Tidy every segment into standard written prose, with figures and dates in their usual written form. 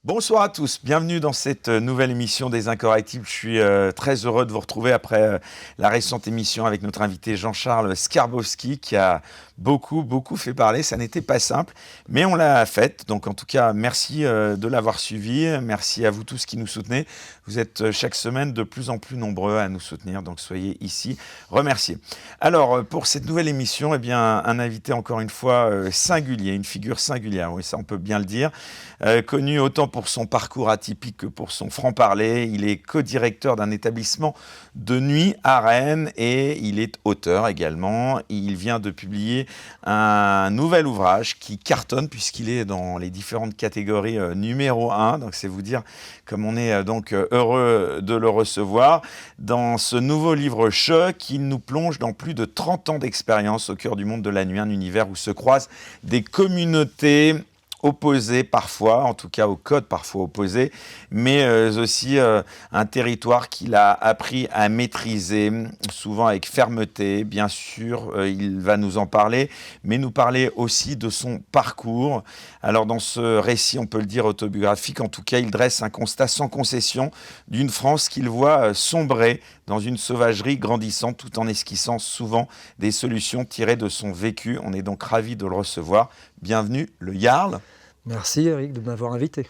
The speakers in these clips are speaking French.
Bonsoir à tous, bienvenue dans cette nouvelle émission des Incorrectibles. Je suis très heureux de vous retrouver après la récente émission avec notre invité Jean-Charles Skarbowski qui a beaucoup fait parler. Ça n'était pas simple, mais on l'a faite. Donc en tout cas, merci de l'avoir suivi. Merci à vous tous qui nous soutenez. Vous êtes chaque semaine de plus en plus nombreux à nous soutenir, donc soyez ici remerciés. Alors pour cette nouvelle émission, eh bien, un invité encore une fois singulier, une figure singulière, oui ça on peut bien le dire, connu autant pour son parcours atypique que pour son franc-parler. Il est co-directeur d'un établissement de nuit à Rennes et il est auteur également. Il vient de publier un nouvel ouvrage qui cartonne puisqu'il est dans les différentes catégories numéro 1. Donc c'est vous dire comme on est donc heureux de le recevoir. Dans ce nouveau livre choc, il nous plonge dans plus de 30 ans d'expérience au cœur du monde de la nuit, un univers où se croisent des communautés opposés parfois, en tout cas au code parfois opposé, mais aussi un territoire qu'il a appris à maîtriser, souvent avec fermeté. Bien sûr, il va nous en parler, mais nous parler aussi de son parcours. Alors dans ce récit, on peut le dire autobiographique, en tout cas, il dresse un constat sans concession d'une France qu'il voit sombrer dans une sauvagerie grandissante, tout en esquissant souvent des solutions tirées de son vécu. On est donc ravis de le recevoir. Bienvenue, le Jarl. Merci Eric de m'avoir invité.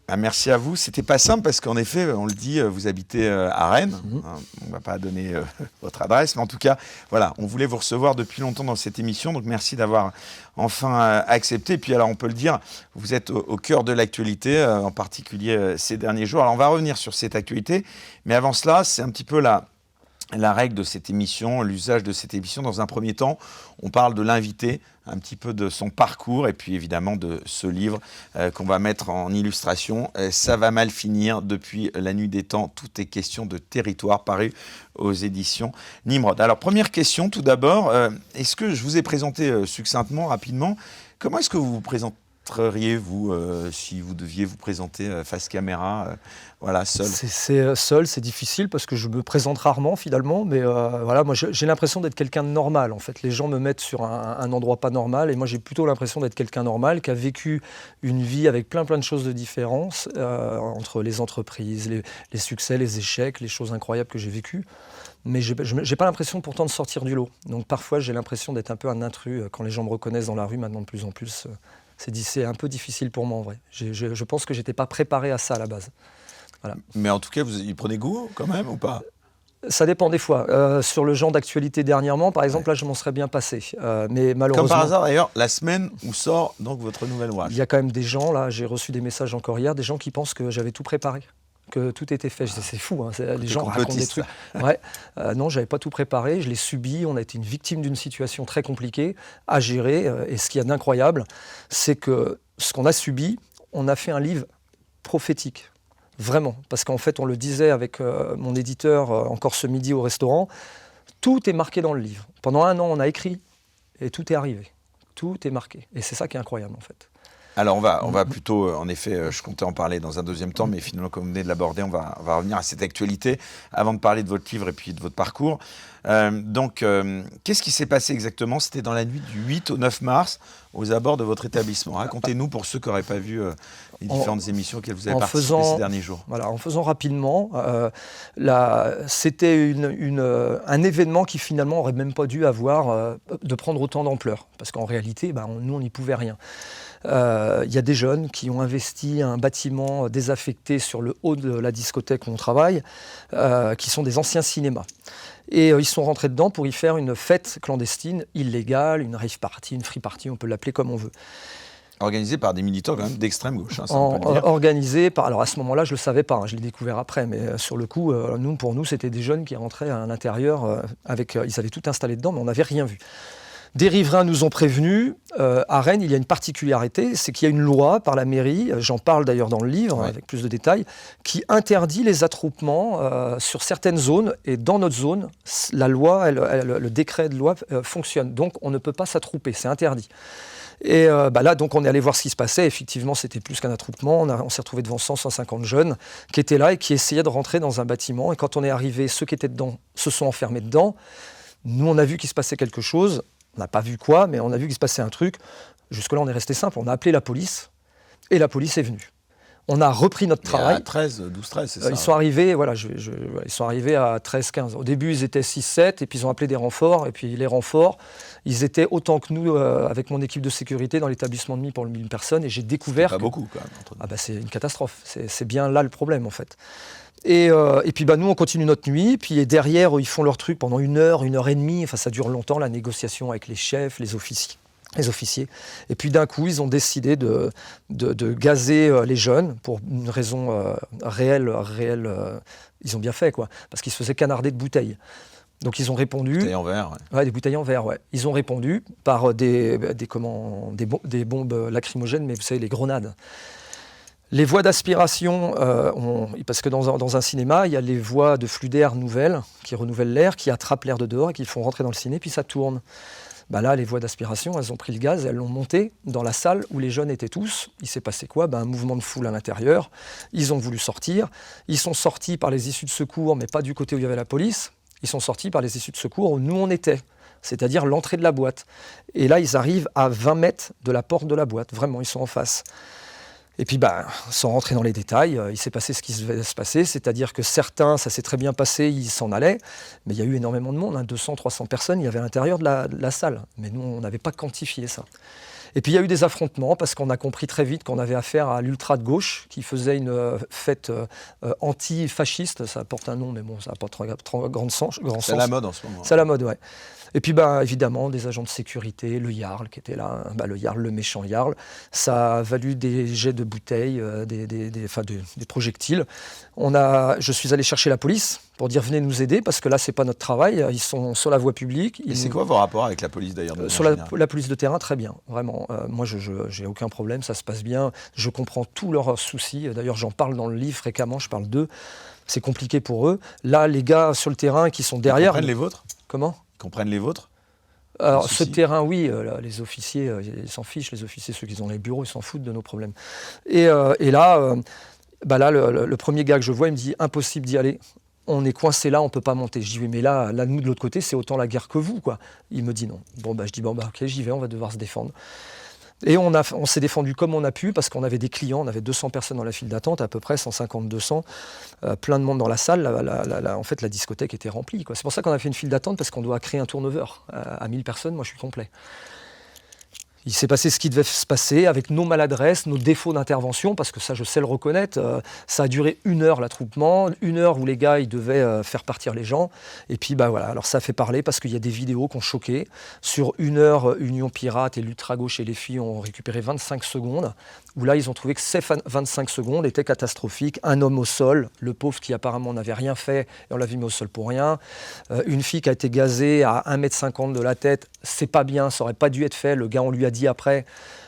Ah, merci à vous. C'était pas simple parce qu'en effet, on le dit, vous habitez à Rennes. On ne va pas donner votre adresse, mais en tout cas, voilà, on voulait vous recevoir depuis longtemps dans cette émission. Donc merci d'avoir enfin accepté. Et puis alors, on peut le dire, vous êtes au cœur de l'actualité, en particulier ces derniers jours. Alors on va revenir sur cette actualité, mais avant cela, c'est un petit peu la règle de cette émission, l'usage de cette émission. Dans un premier temps, on parle de l'invité, un petit peu de son parcours et puis évidemment de ce livre qu'on va mettre en illustration. Ça va mal finir depuis la nuit des temps. Tout est question de territoire, paru aux éditions Nimrod. Alors première question tout d'abord, est-ce que je vous ai présenté succinctement, rapidement, comment est-ce que vous vous présenteriez-vous si vous deviez vous présenter face caméra, voilà, seul? Seul, c'est difficile parce que je me présente rarement finalement, mais voilà, moi j'ai l'impression d'être quelqu'un de normal. En fait, les gens me mettent sur un endroit pas normal et moi j'ai plutôt l'impression d'être quelqu'un normal qui a vécu une vie avec plein de choses de différence entre les entreprises, les succès, les échecs, les choses incroyables que j'ai vécues. Mais j'ai pas l'impression pourtant de sortir du lot. Donc parfois j'ai l'impression d'être un peu un intrus quand les gens me reconnaissent dans la rue maintenant de plus en plus. C'est un peu difficile pour moi en vrai. Je pense que j'étais pas préparé à ça à la base. Voilà. Mais en tout cas, vous y prenez goût quand même ou pas? Ça dépend des fois. Sur le genre d'actualité dernièrement, par exemple, là, je m'en serais bien passé. Mais malheureusement, comme par hasard, d'ailleurs, la semaine où sort donc votre nouvel ouvrage. Il y a quand même des gens, là, j'ai reçu des messages encore hier, des gens qui pensent que j'avais tout préparé, que tout était fait. C'est fou, hein, les gens racontent des trucs. Ouais. Non, j'avais pas tout préparé, je l'ai subi. On a été une victime d'une situation très compliquée à gérer. Et ce qu'il y a d'incroyable, c'est que ce qu'on a subi, on a fait un livre prophétique. Vraiment, parce qu'en fait, on le disait avec mon éditeur encore ce midi au restaurant, tout est marqué dans le livre. Pendant un an, on a écrit et tout est arrivé. Tout est marqué. Et c'est ça qui est incroyable, en fait. Alors, on va plutôt, en effet, je comptais en parler dans un deuxième temps, mais finalement, comme vous venez de l'aborder, on va revenir à cette actualité avant de parler de votre livre et puis de votre parcours. Qu'est-ce qui s'est passé exactement? C'était dans la nuit du 8 au 9 mars, aux abords de votre établissement. Racontez-nous pour ceux qui n'auraient pas vu les différentes émissions auxquelles vous avez participé ces derniers jours. Voilà, en faisant rapidement, c'était un événement qui finalement n'aurait même pas dû avoir de prendre autant d'ampleur, parce qu'en réalité, nous, on n'y pouvait rien. Il y a des jeunes qui ont investi un bâtiment désaffecté sur le haut de la discothèque où on travaille, qui sont des anciens cinémas. Et ils sont rentrés dedans pour y faire une fête clandestine, illégale, une rave party, une free party, on peut l'appeler comme on veut. Organisé par des militants quand même d'extrême gauche, hein, ça on peut le dire. Organisé par, alors à ce moment-là je ne le savais pas, je l'ai découvert après, mais sur le coup, pour nous c'était des jeunes qui rentraient à l'intérieur, ils avaient tout installé dedans mais on n'avait rien vu. Des riverains nous ont prévenus. À Rennes, il y a une particularité, c'est qu'il y a une loi par la mairie, j'en parle d'ailleurs dans le livre, avec plus de détails, qui interdit les attroupements sur certaines zones. Et dans notre zone, la loi, le décret de loi fonctionne. Donc on ne peut pas s'attrouper, c'est interdit. Et là, donc, on est allé voir ce qui se passait. Effectivement, c'était plus qu'un attroupement. On s'est retrouvé devant 150 jeunes qui étaient là et qui essayaient de rentrer dans un bâtiment. Et quand on est arrivé, ceux qui étaient dedans se sont enfermés dedans. Nous, on a vu qu'il se passait quelque chose. On n'a pas vu quoi, mais on a vu qu'il se passait un truc. Jusque-là, on est resté simple. On a appelé la police et la police est venue. On a repris notre travail. À 12-13, c'est ça. Ils sont arrivés, ils sont arrivés à 13-15. Au début, ils étaient 6-7, et puis ils ont appelé des renforts. Et puis les renforts, ils étaient autant que nous, avec mon équipe de sécurité, dans l'établissement de nuit pour 1000 personnes. Et j'ai découvert... C'est pas beaucoup, quand même. C'est une catastrophe. C'est bien là le problème, en fait. Et puis nous, on continue notre nuit. Puis derrière, ils font leur truc pendant 1 heure, 1 heure et demie. Enfin, ça dure longtemps, la négociation avec les chefs, les officiers. Et puis d'un coup, ils ont décidé de gazer les jeunes pour une raison réelle. Ils ont bien fait, quoi, parce qu'ils se faisaient canarder de bouteilles. Donc ils ont répondu... Des bouteilles en verre, des bouteilles en verre, ouais. Ils ont répondu par des bombes lacrymogènes, mais vous savez, les grenades. Les voies d'aspiration, parce que dans un cinéma, il y a les voies de flux d'air nouvelles qui renouvellent l'air, qui attrapent l'air de dehors et qui font rentrer dans le ciné, puis ça tourne. Là, les voies d'aspiration, elles ont pris le gaz, elles l'ont monté dans la salle où les jeunes étaient tous. Il s'est passé quoi ? Un mouvement de foule à l'intérieur. Ils ont voulu sortir. Ils sont sortis par les issues de secours, mais pas du côté où il y avait la police. Ils sont sortis par les issues de secours où nous on était, c'est-à-dire l'entrée de la boîte. Et là, ils arrivent à 20 mètres de la porte de la boîte. Vraiment, ils sont en face. Et puis, sans rentrer dans les détails, il s'est passé ce qui devait se passer, c'est-à-dire que certains, ça s'est très bien passé, ils s'en allaient, mais il y a eu énormément de monde, 200, 300 personnes, il y avait à l'intérieur de la salle. Mais nous, on n'avait pas quantifié ça. Et puis, il y a eu des affrontements, parce qu'on a compris très vite qu'on avait affaire à l'ultra de gauche, qui faisait une fête anti-fasciste, ça porte un nom, mais bon, ça n'a pas trop grand sens. C'est à la mode en ce moment. C'est à la mode, ouais. Et puis, évidemment, des agents de sécurité, le Jarl qui était là, le Jarl, le méchant Jarl. Ça a valu des jets de bouteilles, des projectiles. Je suis allé chercher la police pour dire venez nous aider, parce que là, c'est pas notre travail. Ils sont sur la voie publique. Et c'est quoi vos rapports avec la police d'ailleurs Sur la police de terrain, très bien, vraiment. Moi, je n'ai aucun problème, ça se passe bien. Je comprends tous leurs soucis. D'ailleurs, j'en parle dans le livre fréquemment, je parle d'eux. C'est compliqué pour eux. Là, les gars sur le terrain qui sont derrière... Ils comprennent les vôtres ? Comment ? Comprennent les vôtres ? Alors, ce terrain, oui, les officiers, ils s'en fichent, les officiers, ceux qui ont les bureaux, ils s'en foutent de nos problèmes. Et là, le premier gars que je vois, il me dit, impossible d'y aller, on est coincé là, on ne peut pas monter. Je dis, oui, mais là, nous, de l'autre côté, c'est autant la guerre que vous, quoi. Il me dit non. Je dis, ok, j'y vais, on va devoir se défendre. Et on s'est défendu comme on a pu, parce qu'on avait des clients, on avait 200 personnes dans la file d'attente, à peu près 150-200, plein de monde dans la salle. En fait, la discothèque était remplie, quoi. C'est pour ça qu'on a fait une file d'attente, parce qu'on doit créer un turnover. À 1000 personnes, moi je suis complet. Il s'est passé ce qui devait se passer avec nos maladresses, nos défauts d'intervention, parce que ça, je sais le reconnaître. Ça a duré 1 heure, l'attroupement, 1 heure où les gars, ils devaient faire partir les gens. Et puis, voilà, alors ça a fait parler parce qu'il y a des vidéos qui ont choqué. Sur 1 heure, Union Pirate et l'ultra-gauche et les filles ont récupéré 25 secondes, où là, ils ont trouvé que ces 25 secondes étaient catastrophiques. Un homme au sol, le pauvre qui apparemment n'avait rien fait, et on l'avait mis au sol pour rien. Une fille qui a été gazée à 1,50 m de la tête, c'est pas bien, ça aurait pas dû être fait. Le gars, on lui a dit après,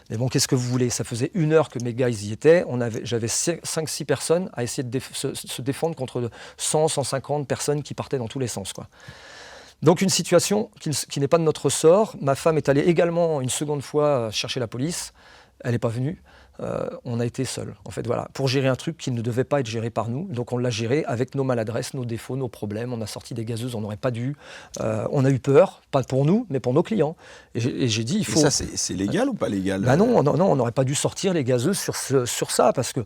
mais bon, qu'est-ce que vous voulez ? Ça faisait 1 heure que mes gars, ils y étaient. J'avais 5-6 personnes à essayer de se défendre contre 100, 150 personnes qui partaient dans tous les sens, quoi. Donc une situation qui n'est pas de notre sort. Ma femme est allée également une seconde fois chercher la police. Elle n'est pas venue. On a été seuls, en fait, voilà, pour gérer un truc qui ne devait pas être géré par nous. Donc on l'a géré avec nos maladresses, nos défauts, nos problèmes. On a sorti des gazeuses, on n'aurait pas dû. On a eu peur, pas pour nous, mais pour nos clients. Et j'ai dit, il faut... Et ça, c'est légal ou pas légal ? Non, on n'aurait pas dû sortir les gazeuses sur ça, parce que...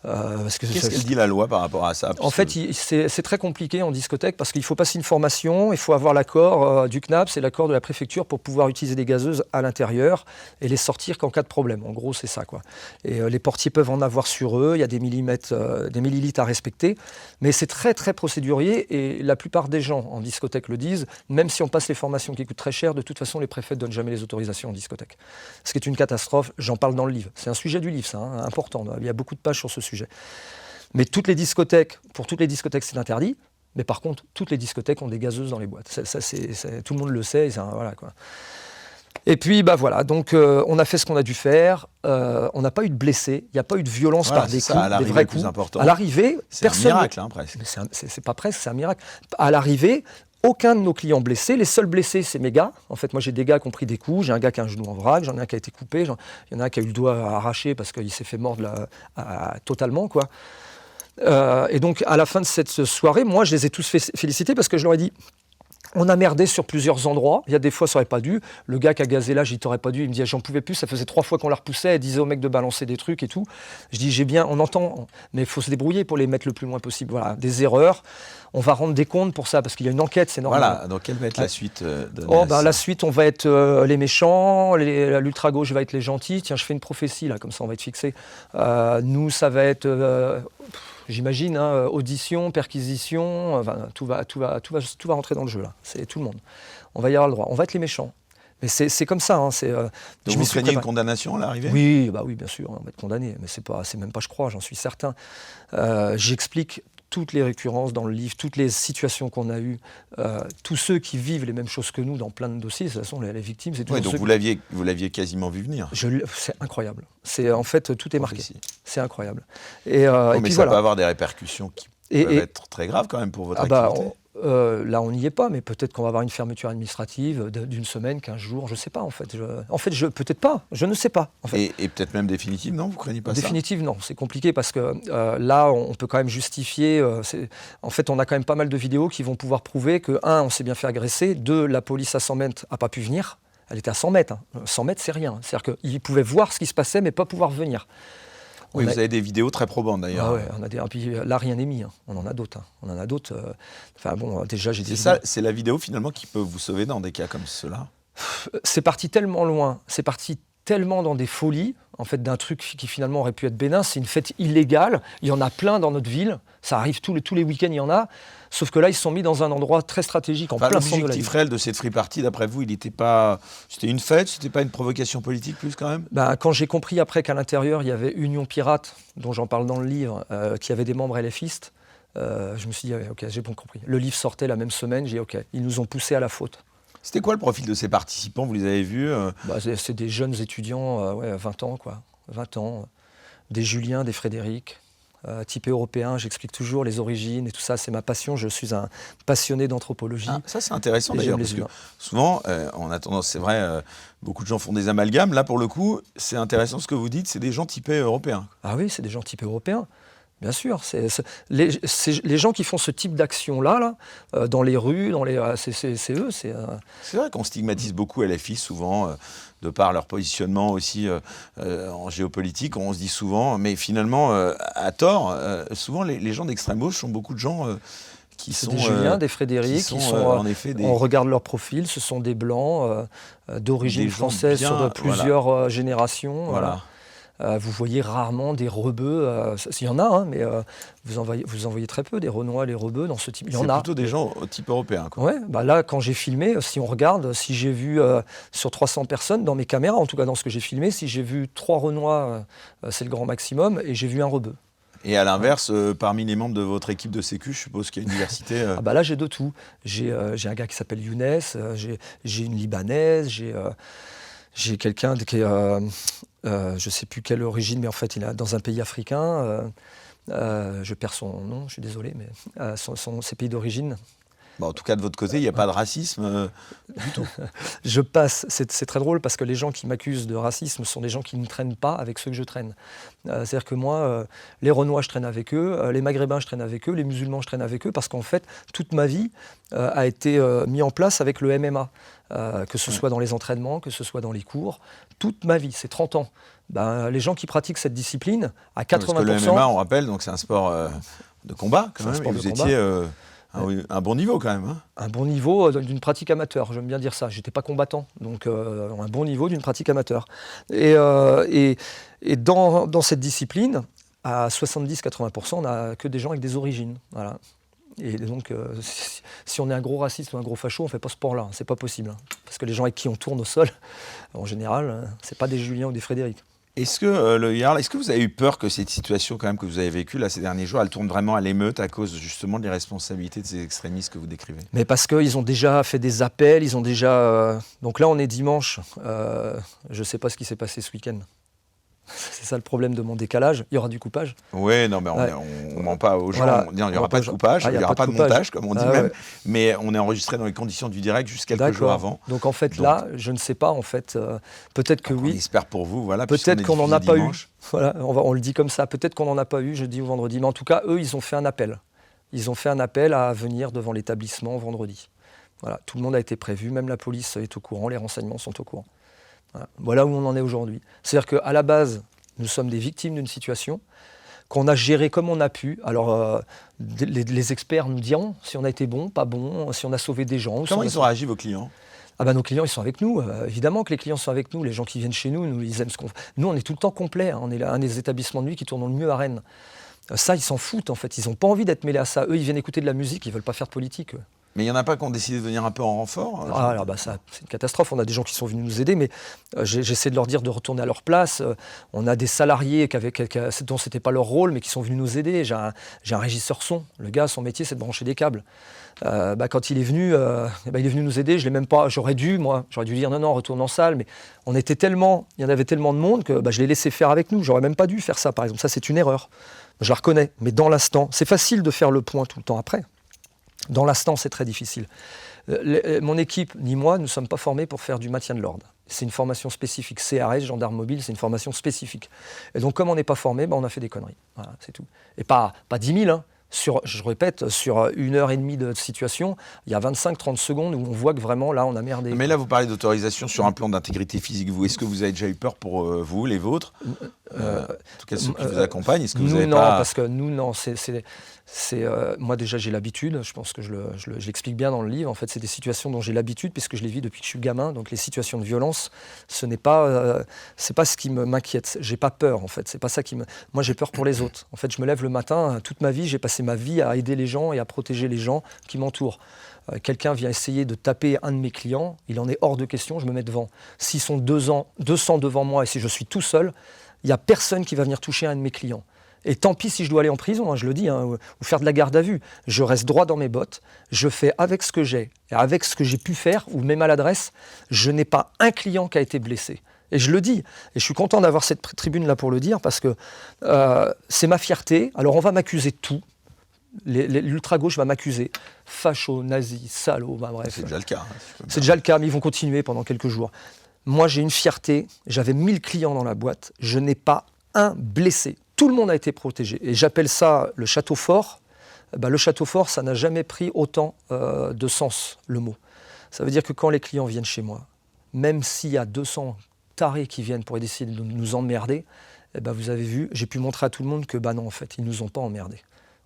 Qu'est-ce qu'elle dit la loi par rapport à ça ? En fait, c'est très compliqué en discothèque parce qu'il faut passer une formation, il faut avoir l'accord du CNAPS et l'accord de la préfecture pour pouvoir utiliser des gazeuses à l'intérieur et les sortir qu'en cas de problème. En gros, c'est ça, quoi. Et les portiers peuvent en avoir sur eux, il y a des millilitres à respecter, mais c'est très très procédurier et la plupart des gens en discothèque le disent, même si on passe les formations qui coûtent très cher, de toute façon les préfets ne donnent jamais les autorisations en discothèque. Ce qui est une catastrophe, j'en parle dans le livre. C'est un sujet du livre, ça, important. Il y a beaucoup de pages sur ce sujet. Mais pour toutes les discothèques, c'est interdit. Mais par contre, toutes les discothèques ont des gazeuses dans les boîtes. Tout le monde le sait. Voilà, quoi. Et puis, voilà. Donc, on a fait ce qu'on a dû faire. On n'a pas eu de blessés. Il n'y a pas eu de violence par des coups, des vrais coups. Important. À l'arrivée, personne. C'est un miracle, presque. C'est pas presque, c'est un miracle. À l'arrivée, aucun de nos clients blessés. Les seuls blessés, c'est mes gars. En fait, moi, j'ai des gars qui ont pris des coups. J'ai un gars qui a un genou en vrac. J'en ai un qui a été coupé. Il y en a un qui a eu le doigt arraché parce qu'il s'est fait mordre totalement, quoi. Et donc, à la fin de cette soirée, moi, je les ai tous félicités parce que je leur ai dit, On a merdé sur plusieurs endroits. Il y a des fois, ça n'aurait pas dû. Le gars qui a gazé là, j'y t'aurais pas dû. Il me dit, j'en pouvais plus. Ça faisait 3 fois qu'on la repoussait. Elle disait au mec de balancer des trucs et tout. Je dis, j'ai bien, on entend, mais il faut se débrouiller pour les mettre le plus loin possible. Voilà, des erreurs. On va rendre des comptes pour ça parce qu'il y a une enquête, c'est normal. Voilà, donc quelle va être la suite de la suite, on va être les méchants, l'ultra-gauche va être les gentils. Tiens, je fais une prophétie, là, comme ça on va être fixé. Nous, ça va être, j'imagine, audition, perquisition, tout va rentrer dans le jeu, là. C'est tout le monde. On va y avoir le droit. On va être les méchants. Mais c'est comme ça. Donc vous craignez une condamnation à l'arrivée ? Oui, bien sûr, on va être condamné. Mais c'est même pas, je crois, j'en suis certain. J'explique toutes les récurrences dans le livre, toutes les situations qu'on a eues, tous ceux qui vivent les mêmes choses que nous dans plein de dossiers, ce sont les victimes. C'est donc vous l'aviez quasiment vu venir. C'est incroyable. En fait, tout est marqué. C'est incroyable. Mais ça peut avoir des répercussions qui peuvent être très graves quand même pour votre activité. Là, on n'y est pas, mais peut-être qu'on va avoir une fermeture administrative d'une semaine, 15 jours, je ne sais pas en fait. Peut-être pas, je ne sais pas. En fait. Et peut-être même définitive, non ? Vous craignez pas ça ? Définitive, non, c'est compliqué parce que là, on peut quand même justifier. En fait, on a quand même pas mal de vidéos qui vont pouvoir prouver que, 1, on s'est bien fait agresser, 2, la police à 100 mètres n'a pas pu venir. Elle était à 100 mètres. 100 mètres, c'est rien. C'est-à-dire qu'ils pouvaient voir ce qui se passait, mais pas pouvoir venir. Oui, vous avez des vidéos très probantes d'ailleurs. Puis là, rien n'est mis. On en a d'autres. Déjà, j'ai dit. C'est la vidéo finalement qui peut vous sauver dans des cas comme cela. C'est parti tellement loin. C'est parti tellement dans des folies, en fait, d'un truc qui finalement aurait pu être bénin. C'est une fête illégale. Il y en a plein dans notre ville. Ça arrive tous les week-ends, il y en a. Sauf que là, ils se sont mis dans un endroit très stratégique, en plein centre de la ville. L'objectif réel de cette free party, d'après vous, c'était une fête, c'était pas une provocation politique plus quand même ? Quand j'ai compris après qu'à l'intérieur, il y avait Union Pirate, dont j'en parle dans le livre, qui avait des membres LFistes, je me suis dit, ok, j'ai bon compris. Le livre sortait la même semaine, j'ai dit, ok, ils nous ont poussés à la faute. C'était quoi le profil de ces participants ? Vous les avez vus C'est des jeunes étudiants, 20 ans, quoi. 20 ans, des Julien, des Frédéric. Type européen, j'explique toujours les origines et tout ça, c'est ma passion, je suis un passionné d'anthropologie. Ça c'est intéressant d'ailleurs, parce que souvent, on a tendance, c'est vrai, beaucoup de gens font des amalgames, là pour le coup, c'est intéressant ce que vous dites, c'est des gens typés européens. Ah oui, c'est des gens typés européens. Bien sûr, les gens qui font ce type d'action-là, dans les rues, c'est eux. C'est vrai qu'on stigmatise beaucoup LFI souvent, de par leur positionnement aussi en géopolitique. On se dit souvent, mais finalement, à tort, souvent les gens d'extrême gauche sont beaucoup de gens qui sont... des Julien, des Frédéric, qui sont en effet on regarde leur profil, ce sont des Blancs d'origine française sur plusieurs générations. Voilà. Vous voyez rarement des rebeux, il y en a, mais vous en voyez très peu, des Renois, les rebeux dans ce type. C'est plutôt des gens au type européen. Ouais, là, quand j'ai filmé, si on regarde, si j'ai vu sur 300 personnes, dans mes caméras, en tout cas dans ce que j'ai filmé, si j'ai vu 3 Renois, c'est le grand maximum, et j'ai vu un rebeu. Et à l'inverse, parmi les membres de votre équipe de sécu, je suppose qu'il y a une diversité. Là, j'ai de tout. J'ai un gars qui s'appelle Younes, j'ai une Libanaise, j'ai quelqu'un qui est... je ne sais plus quelle origine, mais en fait, il est dans un pays africain. Je perds son nom, je suis désolé, mais ses pays d'origine. En tout cas, de votre côté, il n'y a pas de racisme du tout. Je passe. C'est très drôle parce que les gens qui m'accusent de racisme sont des gens qui ne traînent pas avec ceux que je traîne. C'est-à-dire que moi, les Renois, je traîne avec eux, les Maghrébins, je traîne avec eux, les musulmans, je traîne avec eux, parce qu'en fait, toute ma vie a été mise en place avec le MMA. Que ce soit dans les entraînements, que ce soit dans les cours, toute ma vie, c'est 30 ans. Les gens qui pratiquent cette discipline, à 80%... Parce que le MMA, on rappelle, donc c'est un sport de combat, quand même, et vous étiez à un bon niveau quand même. Hein. Un bon niveau d'une pratique amateur, j'aime bien dire ça. Je n'étais pas combattant, donc un bon niveau d'une pratique amateur. Et dans cette discipline, à 70-80%, on n'a que des gens avec des origines. Voilà. Et donc, si on est un gros raciste ou un gros facho, on ne fait pas ce sport-là. C'est pas possible. Hein. Parce que les gens avec qui on tourne au sol, en général, c'est pas des Julien ou des Frédéric. Est-ce que, le Jarl, est-ce que vous avez eu peur que cette situation quand même que vous avez vécue là, ces derniers jours, elle tourne vraiment à l'émeute à cause justement de l'irresponsabilité de ces extrémistes que vous décrivez ? Mais parce qu'ils ont déjà fait des appels, ils ont déjà... Donc là, on est dimanche. Je ne sais pas ce qui s'est passé ce week-end. C'est ça le problème de mon décalage. Il y aura du coupage. Oui, non, mais on ment pas aux gens. Voilà. Il n'y aura pas de coupage, il n'y aura pas de montage, comme on dit même. Ouais. Mais on est enregistré dans les conditions du direct juste quelques jours avant. Donc en fait, là, je ne sais pas. En fait, peut-être que oui. On espère pour vous, voilà. Peut-être qu'on n'en a pas eu. Voilà, on le dit comme ça. Peut-être qu'on n'en a pas eu jeudi ou vendredi. Mais en tout cas, eux, ils ont fait un appel. Ils ont fait un appel à venir devant l'établissement vendredi. Voilà, tout le monde a été prévu, même la police est au courant, les renseignements sont au courant. Voilà où on en est aujourd'hui. C'est-à-dire qu'à la base, nous sommes des victimes d'une situation qu'on a gérée comme on a pu. Alors, les experts nous diront si on a été bon, pas bon, si on a sauvé des gens. Comment ils ont réagi, vos clients ? Nos clients, ils sont avec nous. Évidemment que les clients sont avec nous. Les gens qui viennent chez nous, ils aiment ce qu'on fait. Nous, on est tout le temps complet. On est un des établissements de nuit qui tourne le mieux à Rennes. Ça, ils s'en foutent, en fait. Ils n'ont pas envie d'être mêlés à ça. Eux, ils viennent écouter de la musique, ils ne veulent pas faire de politique. Mais il n'y en a pas qui ont décidé de venir un peu en renfort ? Ça, c'est une catastrophe. On a des gens qui sont venus nous aider, mais j'essaie de leur dire de retourner à leur place. On a des salariés dont ce n'était pas leur rôle, mais qui sont venus nous aider. J'ai un régisseur son. Le gars, son métier, c'est de brancher des câbles. Quand il est venu nous aider. J'aurais dû dire non, retourne en salle. Mais il y en avait tellement de monde que je l'ai laissé faire avec nous. J'aurais même pas dû faire ça, par exemple. Ça, c'est une erreur. Je la reconnais. Mais dans l'instant, c'est facile de faire le point tout le temps après. Dans l'instant, c'est très difficile. Mon équipe, ni moi, nous ne sommes pas formés pour faire du maintien de l'ordre. C'est une formation spécifique. CRS, gendarme mobile, c'est une formation spécifique. Et donc, comme on n'est pas formé, on a fait des conneries. Voilà, c'est tout. Et pas 10 000, hein. Je répète, sur 1h30 de situation, il y a 25-30 secondes où on voit que vraiment, là, on a merdé. Mais là, vous parlez d'autorisation sur un plan d'intégrité physique. Est-ce que vous avez déjà eu peur pour vous, les vôtres en tout cas, ceux qui vous accompagnent, est-ce que vous avez pas... Parce que nous, non. Moi, déjà, j'ai l'habitude. Je pense que je l'explique bien dans le livre. En fait, c'est des situations dont j'ai l'habitude, puisque je les vis depuis que je suis gamin. Donc, les situations de violence, c'est pas ce qui m'inquiète. J'ai pas peur, en fait. C'est pas ça qui me... Moi, j'ai peur pour les autres. En fait, je me lève le matin. Toute ma vie, j'ai passé ma vie à aider les gens et à protéger les gens qui m'entourent. Quelqu'un vient essayer de taper un de mes clients, il en est hors de question, je me mets devant. S'ils sont 200 devant moi et si je suis tout seul, il n'y a personne qui va venir toucher un de mes clients. Et tant pis si je dois aller en prison, je le dis, ou faire de la garde à vue. Je reste droit dans mes bottes, je fais avec ce que j'ai, et avec ce que j'ai pu faire, ou mes maladresses, je n'ai pas un client qui a été blessé. Et je le dis, et je suis content d'avoir cette tribune-là pour le dire, parce que c'est ma fierté. Alors on va m'accuser de tout. L'ultra-gauche va m'accuser. Facho, nazi, salaud, bref. C'est déjà le cas. C'est déjà le cas, mais ils vont continuer pendant quelques jours. Moi, j'ai une fierté. J'avais 1000 clients dans la boîte. Je n'ai pas un blessé. Tout le monde a été protégé. Et j'appelle ça le château fort. Le château fort, ça n'a jamais pris autant de sens, le mot. Ça veut dire que quand les clients viennent chez moi, même s'il y a 200 tarés qui viennent pour essayer de nous emmerder, vous avez vu, j'ai pu montrer à tout le monde que non, en fait, ils ne nous ont pas emmerdés.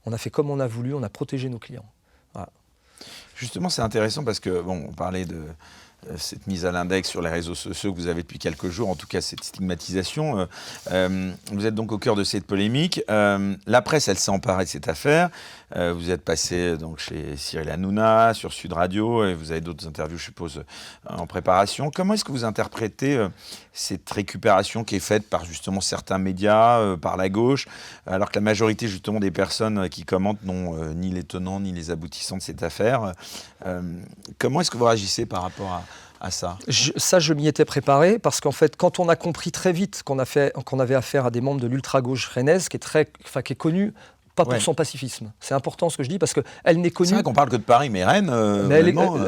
On a fait comme on a voulu, on a protégé nos clients. Voilà. Justement, c'est intéressant parce que, on parlait de cette mise à l'index sur les réseaux sociaux que vous avez depuis quelques jours, en tout cas cette stigmatisation. Vous êtes donc au cœur de cette polémique. La presse, elle s'est emparée de cette affaire. Vous êtes passé donc, chez Cyril Hanouna, sur Sud Radio, et vous avez d'autres interviews, je suppose, en préparation. Comment est-ce que vous interprétez cette récupération qui est faite par justement certains médias, par la gauche, alors que la majorité justement des personnes qui commentent n'ont ni les tenants ni les aboutissants de cette affaire. Comment est-ce que vous réagissez par rapport à ça ? Je m'y étais préparé parce qu'en fait, quand on a compris très vite qu'on avait affaire à des membres de l'ultra-gauche rennaise, qui est connue, pas pour son pacifisme. C'est important ce que je dis parce qu'elle n'est connue... C'est vrai qu'on parle que de Paris, mais Rennes...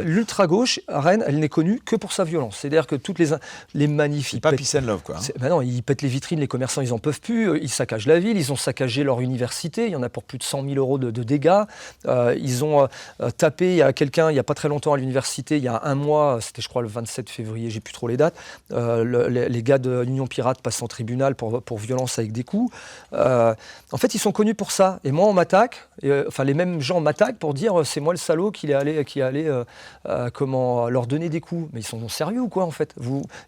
l'ultra-gauche, à Rennes, elle n'est connue que pour sa violence. C'est-à-dire que toutes les manifs... C'est pas peace and love, quoi. Non, ils pètent les vitrines, les commerçants, ils n'en peuvent plus. Ils saccagent la ville, ils ont saccagé leur université. Il y en a pour plus de 100 000 euros de dégâts. Ils ont tapé, il y a quelqu'un, il n'y a pas très longtemps à l'université, il y a un mois, c'était je crois le 27 février, j'ai plus trop les dates, les gars de l'Union Pirate passent en tribunal pour violence avec des coups. En fait, ils sont connus pour ça. Et moi, on m'attaque, les mêmes gens m'attaquent pour dire c'est moi le salaud qui est allé leur donner des coups. Mais ils sont sérieux ou quoi en fait ?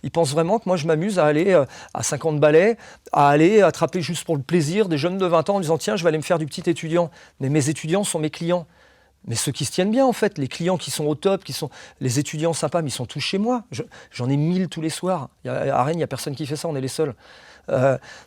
Ils pensent vraiment que moi je m'amuse à aller à 50 balais, à aller attraper juste pour le plaisir des jeunes de 20 ans en disant tiens, je vais aller me faire du petit étudiant. Mais mes étudiants sont mes clients. Mais ceux qui se tiennent bien en fait, les clients qui sont au top, les étudiants sympas, mais ils sont tous chez moi. J'en ai 1000 tous les soirs. À Rennes, il n'y a personne qui fait ça, on est les seuls.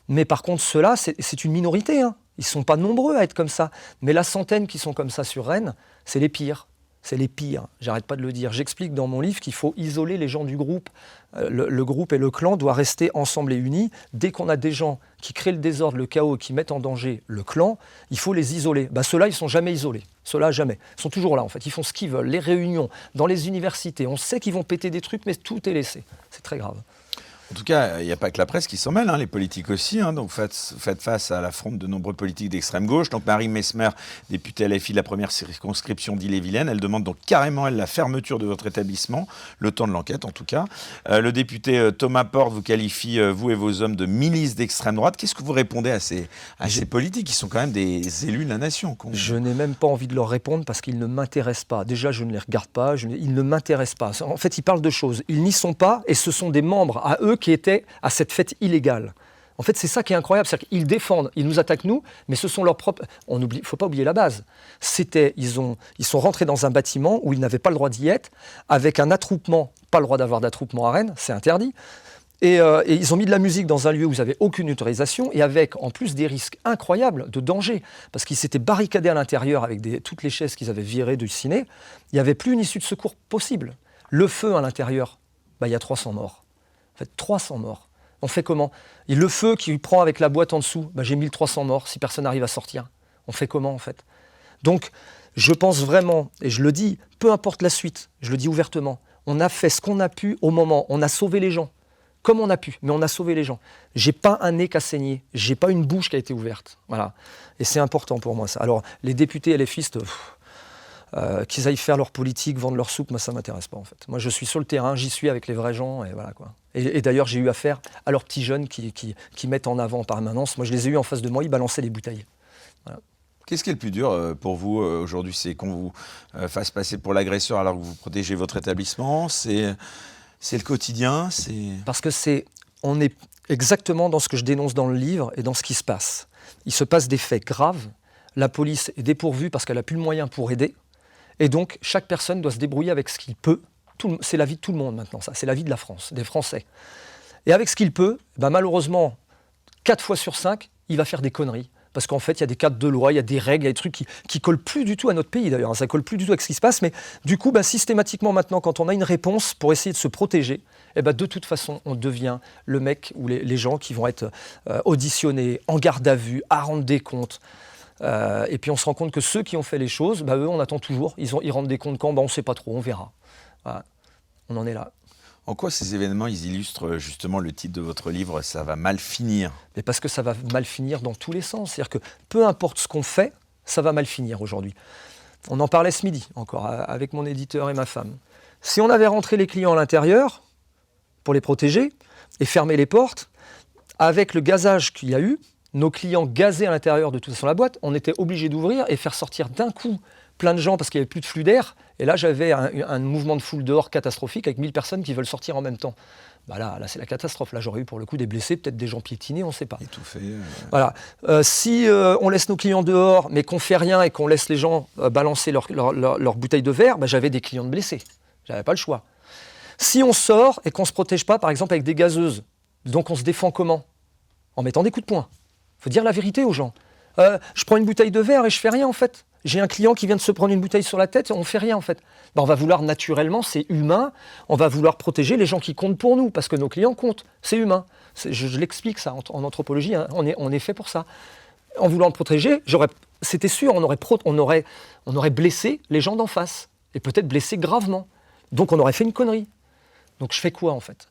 Mais par contre, ceux-là, c'est une minorité. Hein. Ils ne sont pas nombreux à être comme ça. Mais la centaine qui sont comme ça sur Rennes, c'est les pires. C'est les pires. J'arrête pas de le dire. J'explique dans mon livre qu'il faut isoler les gens du groupe. Le groupe et le clan doivent rester ensemble et unis. Dès qu'on a des gens qui créent le désordre, le chaos, qui mettent en danger le clan, il faut les isoler. Ceux-là, ils ne sont jamais isolés. Ceux-là, jamais. Ils sont toujours là, en fait. Ils font ce qu'ils veulent. Les réunions, dans les universités. On sait qu'ils vont péter des trucs, mais tout est laissé. C'est très grave. En tout cas, il n'y a pas que la presse qui s'en mêle, hein, les politiques aussi. Hein, donc faites face à l'affront de nombreux politiques d'extrême gauche. Donc Marie Messmer, députée LFI de la première circonscription d'Ille-et-Vilaine, elle demande donc carrément la fermeture de votre établissement, le temps de l'enquête en tout cas. Le député Thomas Porte vous qualifie, vous et vos hommes, de milices d'extrême droite. Qu'est-ce que vous répondez à ces politiques qui sont quand même des élus de la nation? Je n'ai même pas envie de leur répondre parce qu'ils ne m'intéressent pas. Déjà, je ne les regarde pas, ils ne m'intéressent pas. En fait, ils parlent de choses. Ils n'y sont pas et ce sont des membres à eux qui étaient à cette fête illégale. En fait, c'est ça qui est incroyable, c'est qu'ils défendent, ils nous attaquent nous, mais ce sont leurs propres... Il ne faut pas oublier la base. Ils sont rentrés dans un bâtiment où ils n'avaient pas le droit d'y être, avec un attroupement, pas le droit d'avoir d'attroupement à Rennes, c'est interdit. Et ils ont mis de la musique dans un lieu où ils n'avaient aucune autorisation et avec en plus des risques incroyables de danger. Parce qu'ils s'étaient barricadés à l'intérieur avec toutes les chaises qu'ils avaient virées du ciné. Il n'y avait plus une issue de secours possible. Le feu à l'intérieur, il y a 300 morts. En fait, 300 morts. On fait comment? Et le feu qui prend avec la boîte en dessous, j'ai 1300 morts si personne n'arrive à sortir. On fait comment en fait? Donc, je pense vraiment, et je le dis, peu importe la suite, je le dis ouvertement, on a fait ce qu'on a pu au moment, on a sauvé les gens. Comme on a pu, mais on a sauvé les gens. J'ai pas un nez qui a saigné, j'ai pas une bouche qui a été ouverte. Voilà. Et c'est important pour moi ça. Alors, les députés LFistes, qu'ils aillent faire leur politique, vendre leur soupe, moi ça m'intéresse pas en fait. Moi je suis sur le terrain, j'y suis avec les vrais gens et voilà quoi. Et d'ailleurs j'ai eu affaire à leurs petits jeunes qui mettent en avant en permanence. Moi je les ai eus en face de moi, ils balançaient des bouteilles. Voilà. Qu'est-ce qui est le plus dur pour vous aujourd'hui? C'est qu'on vous fasse passer pour l'agresseur alors que vous protégez votre établissement? C'est le quotidien? Parce que on est exactement dans ce que je dénonce dans le livre et dans ce qui se passe. Il se passe des faits graves, la police est dépourvue parce qu'elle n'a plus le moyen pour aider. Et donc, chaque personne doit se débrouiller avec ce qu'il peut. C'est la vie de tout le monde maintenant, ça. C'est la vie de la France, des Français. Et avec ce qu'il peut, malheureusement, 4 fois sur 5, il va faire des conneries. Parce qu'en fait, il y a des cadres de loi, il y a des règles, il y a des trucs qui ne collent plus du tout à notre pays d'ailleurs. Ça ne colle plus du tout avec ce qui se passe. Mais du coup, systématiquement maintenant, quand on a une réponse pour essayer de se protéger, de toute façon, on devient le mec ou les gens qui vont être auditionnés, en garde à vue, à rendre des comptes. Et puis on se rend compte que ceux qui ont fait les choses, eux on attend toujours, ils rendent des comptes quand, on ne sait pas trop, on verra. Voilà. On en est là. En quoi ces événements ils illustrent justement le titre de votre livre, ça va mal finir? Mais parce que ça va mal finir dans tous les sens, c'est-à-dire que peu importe ce qu'on fait, ça va mal finir aujourd'hui. On en parlait ce midi encore avec mon éditeur et ma femme. Si on avait rentré les clients à l'intérieur pour les protéger et fermé les portes, avec le gazage qu'il y a eu, nos clients gazés à l'intérieur de toute façon la boîte, on était obligé d'ouvrir et faire sortir d'un coup plein de gens parce qu'il n'y avait plus de flux d'air. Et là, j'avais un mouvement de foule dehors catastrophique avec 1000 personnes qui veulent sortir en même temps. Là, c'est la catastrophe. Là, j'aurais eu pour le coup des blessés, peut-être des gens piétinés, on ne sait pas. Étouffés. Voilà. Si on laisse nos clients dehors, mais qu'on ne fait rien et qu'on laisse les gens balancer leur bouteille de verre, j'avais des clients de blessés. J'avais pas le choix. Si on sort et qu'on ne se protège pas, par exemple avec des gazeuses, donc on se défend comment? En mettant des coups de poing. Il faut dire la vérité aux gens. Je prends une bouteille de verre et je fais rien en fait. J'ai un client qui vient de se prendre une bouteille sur la tête et on fait rien en fait. On va vouloir naturellement, c'est humain, on va vouloir protéger les gens qui comptent pour nous parce que nos clients comptent, c'est humain. Je l'explique ça en anthropologie, hein. On est fait pour ça. En voulant le protéger, c'était sûr, on aurait blessé les gens d'en face et peut-être blessé gravement. Donc on aurait fait une connerie. Donc je fais quoi en fait?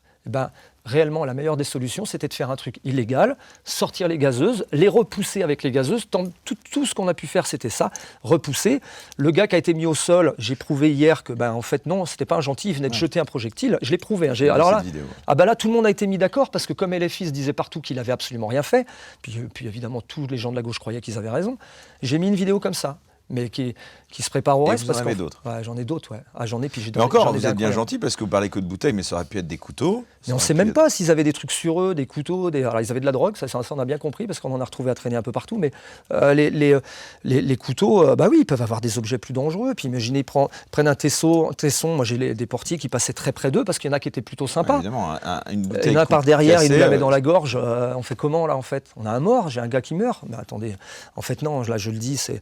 Réellement, la meilleure des solutions, c'était de faire un truc illégal, sortir les gazeuses, les repousser avec les gazeuses. Tout ce qu'on a pu faire, c'était ça, repousser. Le gars qui a été mis au sol, j'ai prouvé hier que, en fait, non, c'était pas un gentil, il venait de jeter un projectile. Je l'ai prouvé. Hein. Alors là, tout le monde a été mis d'accord, parce que comme LFI se disait partout qu'il avait absolument rien fait, puis évidemment, tous les gens de la gauche croyaient qu'ils avaient raison, j'ai mis une vidéo comme ça. Mais qui se prépare au reste. Vous en avez d'autres? Ouais, j'en ai d'autres, ouais. J'en ai, puis j'ai mais encore, vous êtes bien gentil parce que vous parlez que de bouteilles, mais ça aurait pu être des couteaux. Mais on ne sait même pas s'ils avaient des trucs sur eux, des couteaux. Alors ils avaient de la drogue, ça on a bien compris parce qu'on en a retrouvé à traîner un peu partout. Mais les couteaux, oui, ils peuvent avoir des objets plus dangereux. Puis imaginez, ils prennent un tesson. Moi j'ai des portiers qui passaient très près d'eux parce qu'il y en a qui étaient plutôt sympas. Ouais, évidemment, une bouteille. Il y en a par derrière, il nous la met dans la gorge. On fait comment là en fait? On a un mort, j'ai un gars qui meurt. Mais attendez, en fait non, là je le dis, c'est.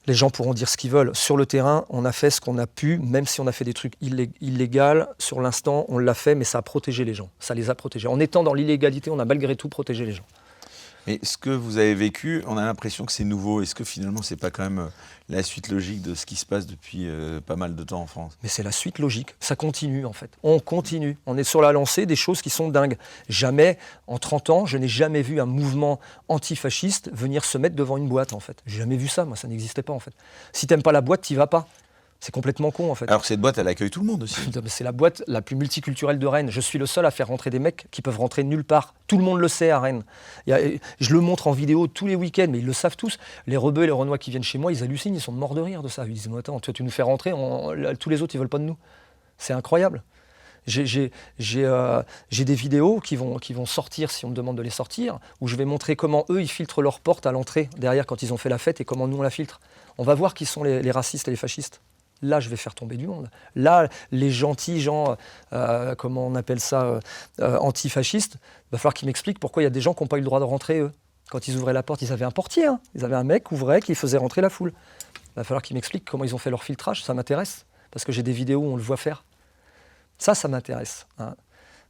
Les gens pourront dire ce qu'ils veulent. Sur le terrain, on a fait ce qu'on a pu, même si on a fait des trucs illégaux. Sur l'instant, on l'a fait, mais ça a protégé les gens. Ça les a protégés. En étant dans l'illégalité, on a malgré tout protégé les gens. Mais ce que vous avez vécu, on a l'impression que c'est nouveau. Est-ce que finalement, c'est pas quand même la suite logique de ce qui se passe depuis pas mal de temps en France? Mais c'est la suite logique, ça continue en fait. On continue, on est sur la lancée des choses qui sont dingues. Jamais, en 30 ans, je n'ai jamais vu un mouvement antifasciste venir se mettre devant une boîte en fait. J'ai jamais vu ça, moi ça n'existait pas en fait. Si t'aimes pas la boîte, t'y vas pas. C'est complètement con en fait. Alors que cette boîte, elle accueille tout le monde aussi. C'est la boîte la plus multiculturelle de Rennes. Je suis le seul à faire rentrer des mecs qui peuvent rentrer nulle part. Tout le monde le sait à Rennes. Je le montre en vidéo tous les week-ends, mais ils le savent tous. Les Rebeux et les Renois qui viennent chez moi, ils hallucinent, ils sont morts de rire de ça. Ils disent, mais attends, toi tu nous fais rentrer, tous les autres ils veulent pas de nous. C'est incroyable. J'ai des vidéos qui vont sortir, si on me demande de les sortir, où je vais montrer comment eux ils filtrent leur porte à l'entrée, derrière quand ils ont fait la fête, et comment nous on la filtre. On va voir qui sont les racistes et les fascistes. Là, je vais faire tomber du monde. Là, les gentils gens, comment on appelle ça, antifascistes, il va falloir qu'ils m'expliquent pourquoi il y a des gens qui n'ont pas eu le droit de rentrer, eux. Quand ils ouvraient la porte, ils avaient un portier. Hein. Ils avaient un mec qui ouvrait, qui faisait rentrer la foule. Il va falloir qu'ils m'expliquent comment ils ont fait leur filtrage. Ça m'intéresse, parce que j'ai des vidéos où on le voit faire. Ça m'intéresse. Hein.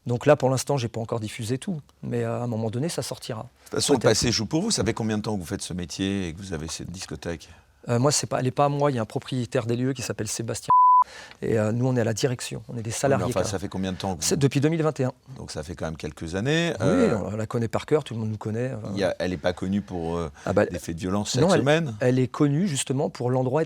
Donc là, pour l'instant, je n'ai pas encore diffusé tout. Mais à un moment donné, ça sortira. De toute façon, le passé joue pour vous. Ça fait combien de temps que vous faites ce métier et que vous avez cette discothèque? Moi, elle n'est pas à moi. Il y a un propriétaire des lieux qui s'appelle Sébastien. Et nous, on est à la direction. On est des salariés. Mais enfin, ça fait combien de temps que Depuis 2021. Donc ça fait quand même quelques années. Oui, on la connaît par cœur. Tout le monde nous connaît. Elle n'est pas connue pour des faits de violence cette non, semaine? Elle est connue justement pour l'endroit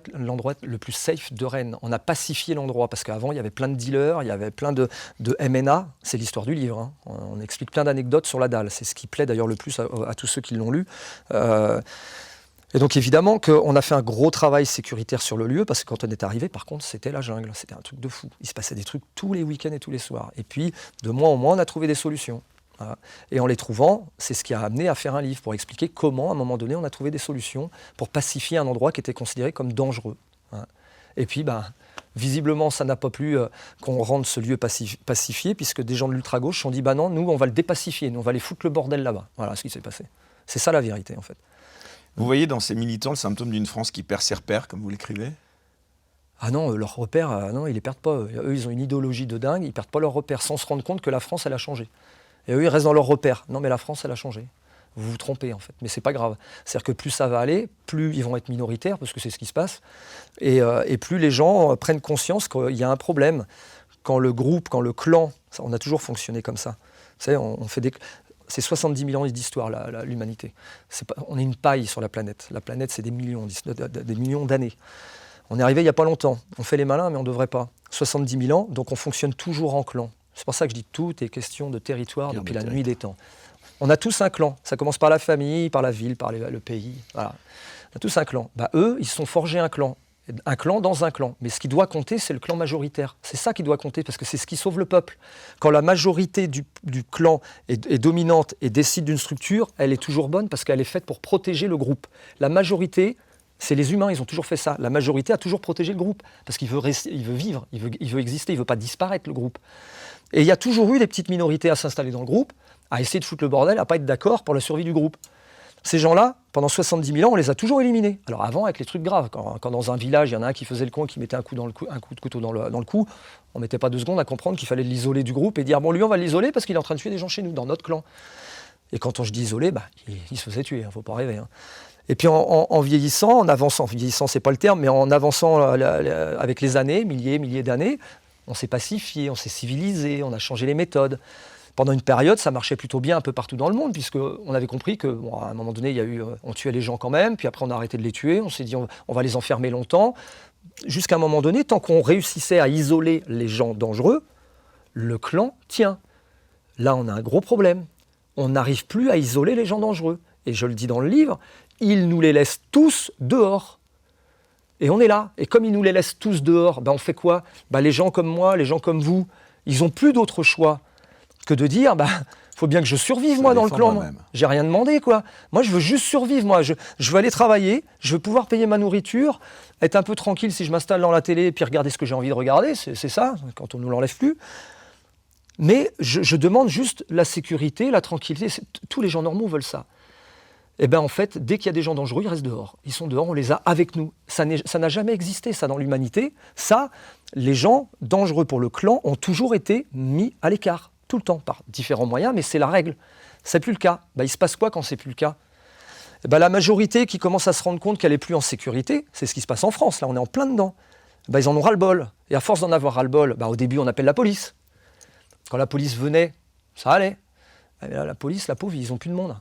le plus safe de Rennes. On a pacifié l'endroit parce qu'avant, il y avait plein de dealers, il y avait plein de MNA. C'est l'histoire du livre. Hein. On explique plein d'anecdotes sur la dalle. C'est ce qui plaît d'ailleurs le plus à tous ceux qui l'ont lu. Et donc évidemment qu'on a fait un gros travail sécuritaire sur le lieu, parce que quand on est arrivé, par contre, c'était la jungle, c'était un truc de fou. Il se passait des trucs tous les week-ends et tous les soirs. Et puis, de mois en mois, on a trouvé des solutions. Voilà. Et en les trouvant, c'est ce qui a amené à faire un livre, pour expliquer comment, à un moment donné, on a trouvé des solutions pour pacifier un endroit qui était considéré comme dangereux. Voilà. Et puis, visiblement, ça n'a pas plu qu'on rende ce lieu pacifié, puisque des gens de l'ultra-gauche se sont dit, non, nous, on va le dépacifier, nous, on va aller foutre le bordel là-bas. Voilà ce qui s'est passé. C'est ça la vérité, en fait. Vous voyez dans ces militants le symptôme d'une France qui perd ses repères, comme vous l'écrivez? Ah non, leurs repères, non, ils les perdent pas. Eux, ils ont une idéologie de dingue, ils perdent pas leurs repères sans se rendre compte que la France, elle a changé. Et eux, ils restent dans leurs repères. Non, mais la France, elle a changé. Vous vous trompez, en fait. Mais c'est pas grave. C'est-à-dire que plus ça va aller, plus ils vont être minoritaires, parce que c'est ce qui se passe, et plus les gens prennent conscience qu'il y a un problème. Quand le groupe, quand le clan, ça, on a toujours fonctionné comme ça. Vous savez, on fait des... C'est 70 000 ans d'histoire, l'humanité. On est une paille sur la planète. La planète, c'est des millions d'années. On est arrivé il n'y a pas longtemps. On fait les malins, mais on ne devrait pas. 70 000 ans, donc on fonctionne toujours en clan. C'est pour ça que je dis tout est question de territoire depuis la nuit des temps. On a tous un clan. Ça commence par la famille, par la ville, par le pays. Voilà. On a tous un clan. Eux, ils se sont forgés un clan. Un clan dans un clan. Mais ce qui doit compter, c'est le clan majoritaire. C'est ça qui doit compter, parce que c'est ce qui sauve le peuple. Quand la majorité du clan est dominante et décide d'une structure, elle est toujours bonne parce qu'elle est faite pour protéger le groupe. La majorité, c'est les humains, ils ont toujours fait ça. La majorité a toujours protégé le groupe, parce qu'il veut vivre, il veut exister, il ne veut pas disparaître, le groupe. Et il y a toujours eu des petites minorités à s'installer dans le groupe, à essayer de foutre le bordel, à ne pas être d'accord pour la survie du groupe. Ces gens-là, pendant 70 000 ans, on les a toujours éliminés. Alors avant, avec les trucs graves, quand dans un village, il y en a un qui faisait le con, qui mettait un coup de couteau dans le cou, on ne mettait pas 2 secondes à comprendre qu'il fallait l'isoler du groupe et dire, bon, lui, on va l'isoler parce qu'il est en train de tuer des gens chez nous, dans notre clan. Et quand je dis isoler, il se faisait tuer, il ne faut pas rêver. Hein. Et puis en vieillissant, vieillissant, c'est pas le terme, mais en avançant avec les années, milliers d'années, on s'est pacifié, on s'est civilisé, on a changé les méthodes. Pendant une période, ça marchait plutôt bien un peu partout dans le monde, puisqu'on avait compris qu'à un moment donné, on tuait les gens quand même, puis après on a arrêté de les tuer, on s'est dit on va les enfermer longtemps. Jusqu'à un moment donné, tant qu'on réussissait à isoler les gens dangereux, le clan tient. Là, on a un gros problème. On n'arrive plus à isoler les gens dangereux. Et je le dis dans le livre, ils nous les laissent tous dehors. Et on est là. Et comme ils nous les laissent tous dehors, on fait quoi? Les gens comme moi, les gens comme vous, ils n'ont plus d'autre choix que de dire, faut bien que je survive, moi, dans le clan. J'ai rien demandé, quoi. Moi, je veux juste survivre, moi. Je veux aller travailler, je veux pouvoir payer ma nourriture, être un peu tranquille si je m'installe dans la télé et puis regarder ce que j'ai envie de regarder. C'est ça, quand on ne nous l'enlève plus. Mais je demande juste la sécurité, la tranquillité. Tous les gens normaux veulent ça. Et en fait, dès qu'il y a des gens dangereux, ils restent dehors. Ils sont dehors, on les a avec nous. Ça n'a jamais existé, ça, dans l'humanité. Ça, les gens dangereux pour le clan ont toujours été mis à l'écart. Tout le temps, par différents moyens, mais c'est la règle. C'est plus le cas. Il se passe quoi quand c'est plus le cas ? La majorité qui commence à se rendre compte qu'elle n'est plus en sécurité, c'est ce qui se passe en France, là on est en plein dedans. Ils en ont ras-le-bol. Et à force d'en avoir ras-le-bol, au début on appelle la police. Quand la police venait, ça allait. Et là, la police, la pauvre, ils n'ont plus de monde.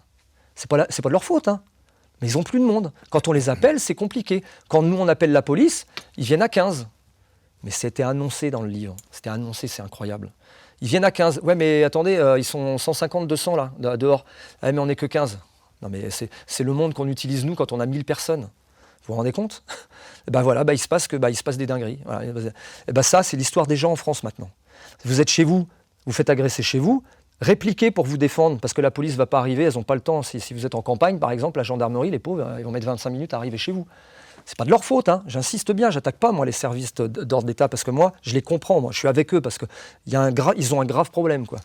C'est pas de leur faute, hein. Mais ils n'ont plus de monde. Quand on les appelle, c'est compliqué. Quand nous on appelle la police, ils viennent à 15. Mais c'était annoncé dans le livre. C'était annoncé, c'est incroyable. Ils viennent à 15. Ouais, mais attendez, ils sont 150, 200 là, dehors. Ah, mais on n'est que 15. Non, mais c'est le monde qu'on utilise, nous, quand on a 1000 personnes. Vous vous rendez compte ? Voilà, il se passe des dingueries. Voilà. Ça, c'est l'histoire des gens en France maintenant. Vous êtes chez vous, vous faites agresser chez vous, répliquez pour vous défendre, parce que la police ne va pas arriver, elles n'ont pas le temps. Si vous êtes en campagne, par exemple, la gendarmerie, les pauvres, ils vont mettre 25 minutes à arriver chez vous. C'est pas de leur faute, hein. J'insiste bien, j'attaque pas moi les services d'ordre d'État, parce que moi, je les comprends, moi, je suis avec eux, parce qu'ils ont un grave problème, quoi.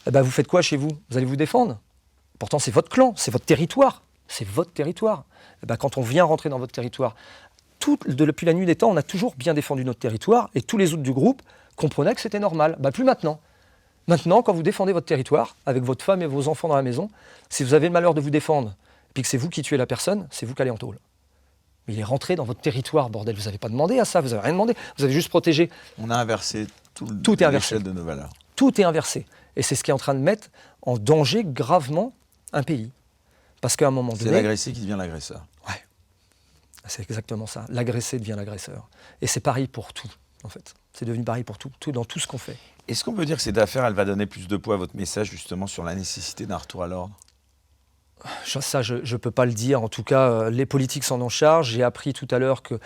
Vous faites quoi chez vous ? Vous allez vous défendre ? Pourtant, c'est votre clan, c'est votre territoire. C'est votre territoire. Quand on vient rentrer dans votre territoire, depuis la nuit des temps, on a toujours bien défendu notre territoire, et tous les autres du groupe comprenaient que c'était normal. Plus maintenant. Maintenant, quand vous défendez votre territoire, avec votre femme et vos enfants dans la maison, si vous avez le malheur de vous défendre, et puis que c'est vous qui tuez la personne, c'est vous qui allez en tôle. Mais il est rentré dans votre territoire, bordel. Vous n'avez pas demandé à ça, vous n'avez rien demandé. Vous avez juste protégé. On a inversé tout est inversé. L'échelle de nos valeurs. Tout est inversé. Et c'est ce qui est en train de mettre en danger gravement un pays. Parce qu'à un moment donné... C'est l'agressé qui devient l'agresseur. Ouais, c'est exactement ça. L'agressé devient l'agresseur. Et c'est pareil pour tout, en fait. C'est devenu pareil pour tout dans tout ce qu'on fait. Est-ce qu'on peut dire que cette affaire, elle va donner plus de poids à votre message, justement, sur la nécessité d'un retour à l'ordre ? Ça, je ne peux pas le dire. En tout cas, les politiques s'en en chargent. J'ai appris tout à l'heure que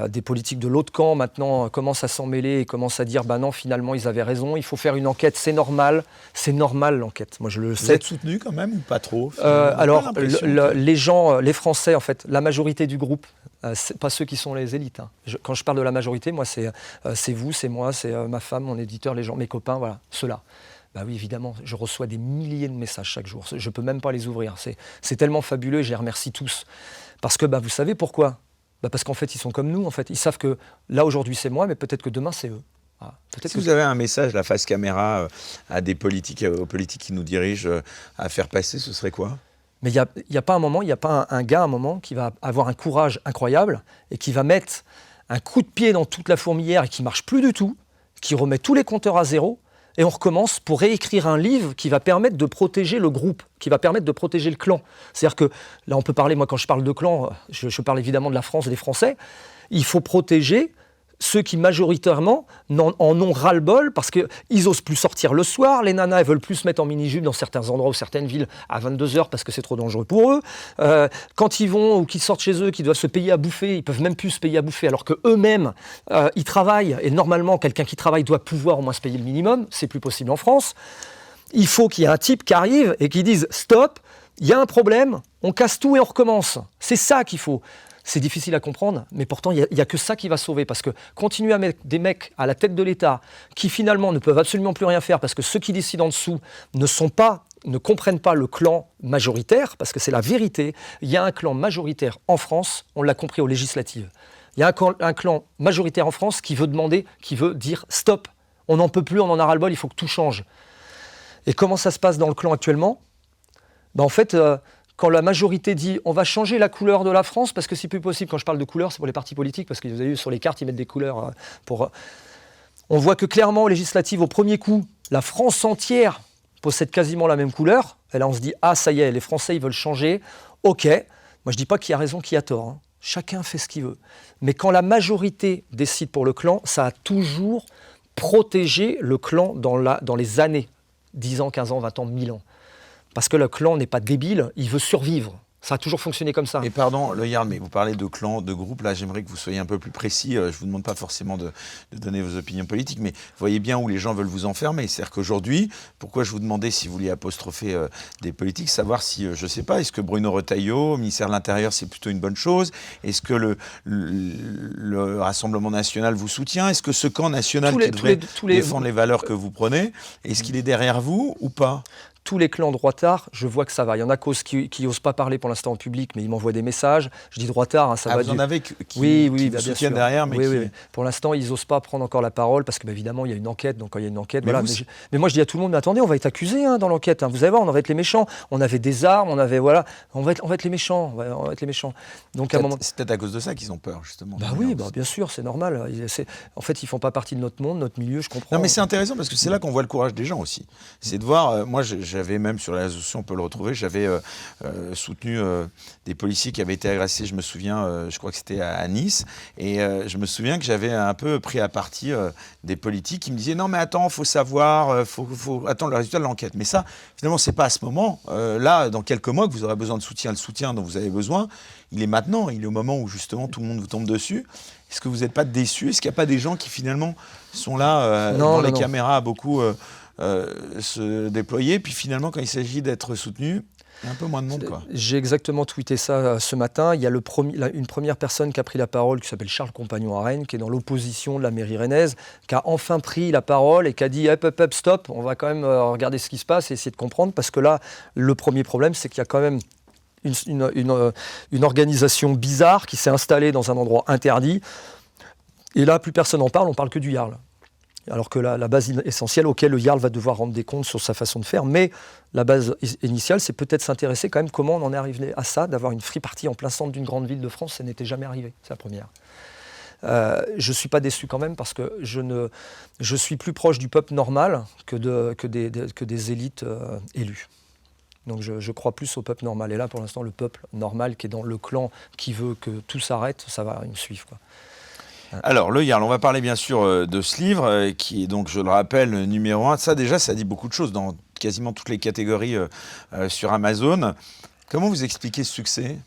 des politiques de l'autre camp, maintenant, commencent à s'en mêler et commencent à dire « non, finalement, ils avaient raison, il faut faire une enquête, c'est normal l'enquête. » Moi, je le sais. Vous êtes soutenu quand même ou pas trop ? Alors, les gens, les Français, en fait, la majorité du groupe, c'est pas ceux qui sont les élites. Hein. Quand je parle de la majorité, moi, c'est vous, c'est moi, c'est ma femme, mon éditeur, les gens, mes copains, voilà, ceux-là. Oui, évidemment, je reçois des milliers de messages chaque jour. Je ne peux même pas les ouvrir. C'est tellement fabuleux et je les remercie tous. Parce que vous savez pourquoi ? Parce qu'en fait, ils sont comme nous. En fait. Ils savent que là, aujourd'hui, c'est moi, mais peut-être que demain, c'est eux. Voilà. Si vous avez un message, la face caméra, à des politiques, aux politiques qui nous dirigent, à faire passer, ce serait quoi ? Mais il n'y a pas un moment, il n'y a pas un gars à un moment qui va avoir un courage incroyable et qui va mettre un coup de pied dans toute la fourmilière et qui ne marche plus du tout, qui remet tous les compteurs à zéro. Et on recommence pour réécrire un livre qui va permettre de protéger le groupe, qui va permettre de protéger le clan. C'est-à-dire que, là on peut parler, moi quand je parle de clan, je parle évidemment de la France et des Français, il faut protéger ceux qui majoritairement en ont ras-le-bol parce qu'ils n'osent plus sortir le soir, les nanas elles veulent plus se mettre en mini-jupe dans certains endroits ou certaines villes à 22h parce que c'est trop dangereux pour eux. Quand ils vont ou qu'ils sortent chez eux, qu'ils doivent se payer à bouffer, ils ne peuvent même plus se payer à bouffer alors qu'eux-mêmes, ils travaillent et normalement quelqu'un qui travaille doit pouvoir au moins se payer le minimum, c'est plus possible en France. Il faut qu'il y ait un type qui arrive et qui dise « stop, il y a un problème, on casse tout et on recommence ». C'est ça qu'il faut. C'est difficile à comprendre, mais pourtant, il n'y a que ça qui va sauver. Parce que continuer à mettre des mecs à la tête de l'État qui finalement ne peuvent absolument plus rien faire parce que ceux qui décident en dessous ne comprennent pas le clan majoritaire, parce que c'est la vérité. Il y a un clan majoritaire en France, on l'a compris aux législatives. Il y a un clan majoritaire en France qui veut dire stop, on n'en peut plus, on en a ras-le-bol, il faut que tout change. Et comment ça se passe dans le clan actuellement ? En fait... Quand la majorité dit « on va changer la couleur de la France » parce que c'est plus possible, quand je parle de couleur, c'est pour les partis politiques, parce que vous avez vu sur les cartes, ils mettent des couleurs pour... On voit que clairement, aux législatives, au premier coup, la France entière possède quasiment la même couleur. Et là, on se dit « ah, ça y est, les Français, ils veulent changer. Ok, moi je ne dis pas qui a raison, qui a tort. Hein. Chacun fait ce qu'il veut. Mais quand la majorité décide pour le clan, ça a toujours protégé le clan dans les années, 10 ans, 15 ans, 20 ans, 1000 ans. Parce que le clan n'est pas débile, il veut survivre. Ça a toujours fonctionné comme ça. Et pardon, Le Yarn, mais vous parlez de clan, de groupe. Là, j'aimerais que vous soyez un peu plus précis. Je ne vous demande pas forcément de donner vos opinions politiques, mais vous voyez bien où les gens veulent vous enfermer. C'est-à-dire qu'aujourd'hui, pourquoi je vous demandais si vous vouliez apostropher des politiques, savoir si, je ne sais pas, est-ce que Bruno Retailleau, au ministère de l'Intérieur, c'est plutôt une bonne chose ? Est-ce que le Rassemblement national vous soutient ? Est-ce que ce camp national qui devrait défendre les valeurs que vous prenez, est-ce qu'il est derrière vous ou pas ? tous les clans droitards, je vois que ça va. Il y en a qui n'osent pas parler pour l'instant en public, mais ils m'envoient des messages. Je dis droitard, ça va. Vous en avez qui oui, vous bien soutiennent sûr. derrière, mais oui. Pour l'instant, ils n'osent pas prendre encore la parole parce que, évidemment, il y a une enquête. Donc, quand il y a une enquête, mais voilà. Mais moi, je dis à tout le monde, mais attendez, on va être accusés dans l'enquête. Vous allez voir, on va être les méchants. On avait des armes, on va être les méchants. On va être les méchants. Donc, c'est peut-être à cause de ça qu'ils ont peur, justement. Oui, bien sûr, c'est normal. En fait, ils font pas partie de notre monde, notre milieu. Je comprends. Non, mais c'est intéressant parce que c'est là qu'on voit le courage des gens aussi. C'est de voir. Moi, j'avais même sur les réseaux sociaux, on peut le retrouver. J'avais soutenu des policiers qui avaient été agressés. Je me souviens, je crois que c'était à Nice, et je me souviens que j'avais un peu pris à partie des politiques qui me disaient non, mais attends, faut savoir, faut attendre le résultat de l'enquête. Mais ça, finalement, c'est pas à ce moment. Là, dans quelques mois, que vous aurez besoin de soutien, le soutien dont vous avez besoin, il est maintenant. Il est au moment où justement tout le monde vous tombe dessus. Est-ce que vous n'êtes pas déçus? Est-ce qu'il n'y a pas des gens qui finalement sont là devant les caméras à beaucoup se déployer, puis finalement quand il s'agit d'être soutenu, il y a un peu moins de monde, quoi. J'ai exactement tweeté ça ce matin. Il y a une première personne qui a pris la parole, qui s'appelle Charles Compagnon à Rennes, qui est dans l'opposition de la mairie rennaise, qui a enfin pris la parole et qui a dit hop, stop, on va quand même regarder ce qui se passe et essayer de comprendre, parce que là, le premier problème, c'est qu'il y a quand même une organisation bizarre qui s'est installée dans un endroit interdit. Et là, plus personne n'en parle, on parle que du Jarl. Alors que la base essentielle auquel le Jarl va devoir rendre des comptes sur sa façon de faire, mais la base initiale, c'est peut-être s'intéresser quand même comment on en est arrivé à ça, d'avoir une free party en plein centre d'une grande ville de France. Ça n'était jamais arrivé, c'est la première. Je ne suis pas déçu quand même parce que je suis plus proche du peuple normal que des élites élues. Donc je crois plus au peuple normal. Et là, pour l'instant, le peuple normal qui est dans le clan, qui veut que tout s'arrête, ça va, ils me suivent, quoi. Alors, le Jarl, on va parler bien sûr de ce livre, qui est donc, je le rappelle, numéro 1. Ça, déjà, ça dit beaucoup de choses dans quasiment toutes les catégories sur Amazon. Comment vous expliquez ce succès ?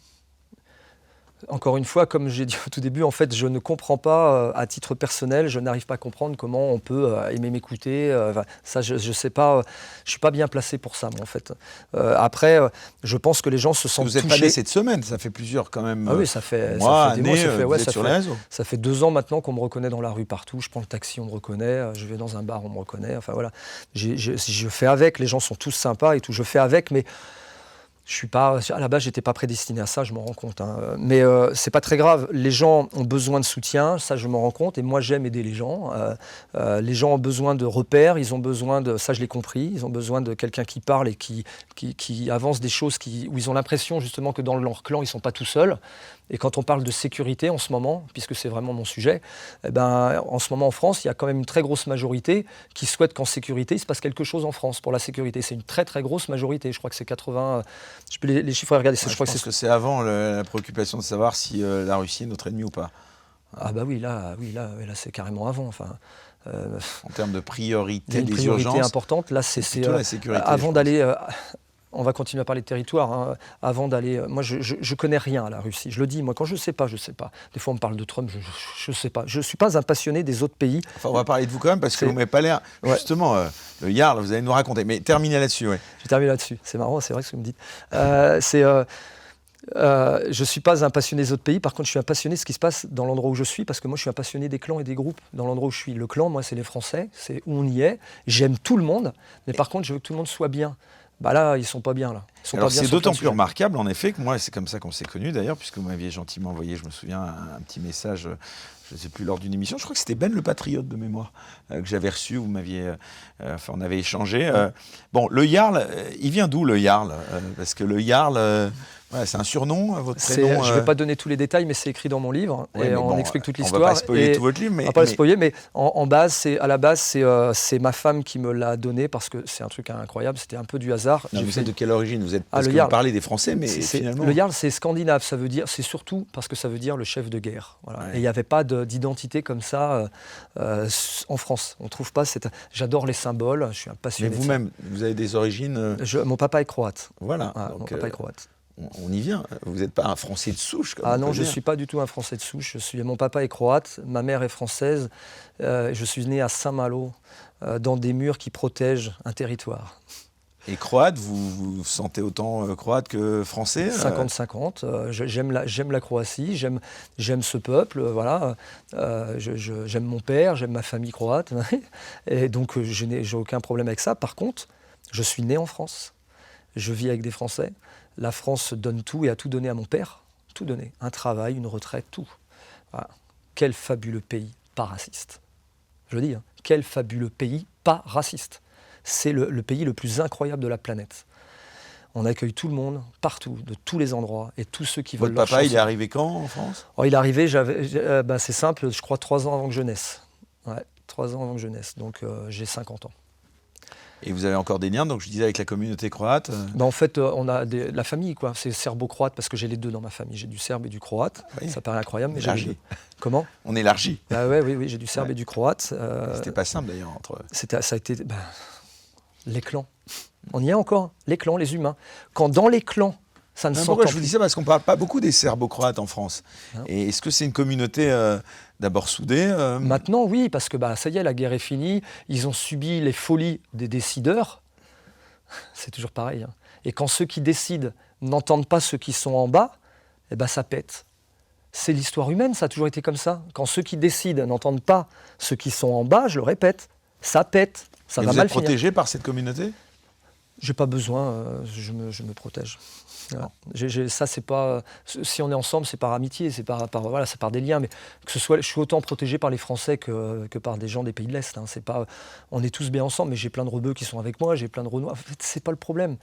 Encore une fois, comme j'ai dit au tout début, en fait, je ne comprends pas, à titre personnel, je n'arrive pas à comprendre comment on peut aimer m'écouter. Ça, je sais pas, je suis pas bien placé pour ça, moi, en fait. Après, je pense que les gens se sentent touchés. Vous n'êtes pas né cette semaine, ça fait plusieurs quand même. Ah oui, ça fait mois, des mois, ça fait 2 ans maintenant qu'on me reconnaît dans la rue partout. Je prends le taxi, on me reconnaît. Je vais dans un bar, on me reconnaît. Enfin voilà, je fais avec. Les gens sont tous sympas et tout. Je fais avec, mais je suis pas, à la base, j'étais pas prédestiné à ça, je m'en rends compte. Mais c'est pas très grave. Les gens ont besoin de soutien, ça je m'en rends compte. Et moi, j'aime aider les gens. Les gens ont besoin de repères, ils ont besoin de, ça je l'ai compris, ils ont besoin de quelqu'un qui parle et qui avance des choses où ils ont l'impression justement que dans leur clan, ils sont pas tout seuls. Et quand on parle de sécurité en ce moment, puisque c'est vraiment mon sujet, en ce moment en France, il y a quand même une très grosse majorité qui souhaite qu'en sécurité, il se passe quelque chose en France pour la sécurité. C'est une très très grosse majorité. Je crois que c'est 80. Je peux les chiffres à regarder. Je pense que c'est avant la préoccupation de savoir si la Russie est notre ennemi ou pas. Ah bah oui, là c'est carrément avant. Enfin. En termes de priorité, des urgences. Priorité importante. Là, c'est la sécurité. Avant d'aller. On va continuer à parler de territoire. Avant d'aller, moi, je connais rien à la Russie. Je le dis, moi, quand je sais pas, je sais pas. Des fois, on me parle de Trump, je sais pas. Je suis pas un passionné des autres pays. Enfin, on va parler de vous quand même parce que vous m'avez pas l'air. Ouais. Justement, le Jarl, vous allez nous raconter. Mais terminez là-dessus, ouais. Je vais terminer là-dessus. C'est marrant, c'est vrai ce que vous me dites. Je suis pas un passionné des autres pays. Par contre, je suis un passionné de ce qui se passe dans l'endroit où je suis, parce que moi, je suis un passionné des clans et des groupes. Dans l'endroit où je suis, le clan, moi, c'est les Français. C'est où on y est. J'aime tout le monde, mais par contre, je veux que tout le monde soit bien. Bah là, ils sont pas bien là. Alors c'est d'autant plus remarquable en effet que moi, c'est comme ça qu'on s'est connus d'ailleurs, puisque vous m'aviez gentiment envoyé, je me souviens, un petit message, je ne sais plus, lors d'une émission, je crois que c'était Ben le Patriote de mémoire, que j'avais reçu, vous m'aviez, on avait échangé. Bon, le Jarl, il vient d'où le Jarl parce que le Jarl... Ouais, c'est un surnom, votre prénom. Je ne vais pas donner tous les détails, mais c'est écrit dans mon livre. Ouais, et on explique toute l'histoire. On ne va pas spoiler tout votre livre. On ne va pas le spoiler, mais à la base, c'est ma femme qui me l'a donné parce que c'est un truc incroyable. C'était un peu du hasard. Non, vous êtes de quelle origine? Vous êtes parce que vous parlez des Français, mais finalement... Le Jarl, c'est scandinave. Ça veut dire, c'est surtout parce que ça veut dire le chef de guerre. Voilà. Ouais. Et il n'y avait pas d'identité comme ça en France. On trouve pas cette... J'adore les symboles. Je suis un passionné. Mais vous-même, vous avez des origines... Mon papa est croate. Voilà. Donc, mon papa est croate. On y vient. Vous n'êtes pas un Français de souche, comme non, je ne suis pas du tout un Français de souche. Mon papa est croate, ma mère est française. Je suis né à Saint-Malo, dans des murs qui protègent un territoire. Et croate, vous vous sentez autant croate que français? 50-50. J'aime la Croatie, j'aime ce peuple, voilà. J'aime mon père, j'aime ma famille croate. Et donc, je n'ai aucun problème avec ça. Par contre, Je suis né en France, je vis avec des Français. La France donne tout et a tout donné à mon père, tout donné. Un travail, une retraite, tout. Voilà. Quel fabuleux pays, pas raciste. Je le dis, hein, quel fabuleux pays, pas raciste. C'est le pays le plus incroyable de la planète. On accueille tout le monde, partout, de tous les endroits, et tous ceux qui veulent Votre leur papa, chance. il est arrivé quand en France? Il est arrivé, c'est simple, je crois 3 ans avant que je naisse. Ouais, 3 ans avant que je naisse, donc j'ai 50 ans. Et vous avez encore des liens, donc je disais, avec la communauté croate. En fait, on a la famille, quoi. C'est serbo-croate, parce que j'ai les deux dans ma famille. J'ai du serbe et du croate. Oui. Ça paraît incroyable, mais j'ai les Élargi. deux. Comment? On élargit. Oui, j'ai du serbe Ouais. et du croate. C'était pas simple d'ailleurs entre eux. Ça a été les clans. On y est encore, les clans, les humains. Quand dans les clans, ça ne Pourquoi s'entend je vous plus. dis ça? Parce qu'on parle pas beaucoup des Serbo-Croates en France. Non. Et est-ce que c'est une communauté d'abord soudée Maintenant, oui, parce que ça y est, la guerre est finie. Ils ont subi les folies des décideurs. C'est toujours pareil. Hein. Et quand ceux qui décident n'entendent pas ceux qui sont en bas, ça pète. C'est l'histoire humaine, ça a toujours été comme ça. Quand ceux qui décident n'entendent pas ceux qui sont en bas, je le répète, ça pète. Ça Et va vous mal êtes finir. protégé par cette communauté? J'ai pas besoin, je me protège. Voilà. Ça, c'est pas. Si on est ensemble, c'est par amitié, c'est c'est par des liens. Mais que ce soit, je suis autant protégé par les Français que par des gens des pays de l'Est. Hein. C'est pas, on est tous bien ensemble, mais j'ai plein de rebeux qui sont avec moi, j'ai plein de Renois. En fait, c'est pas le problème.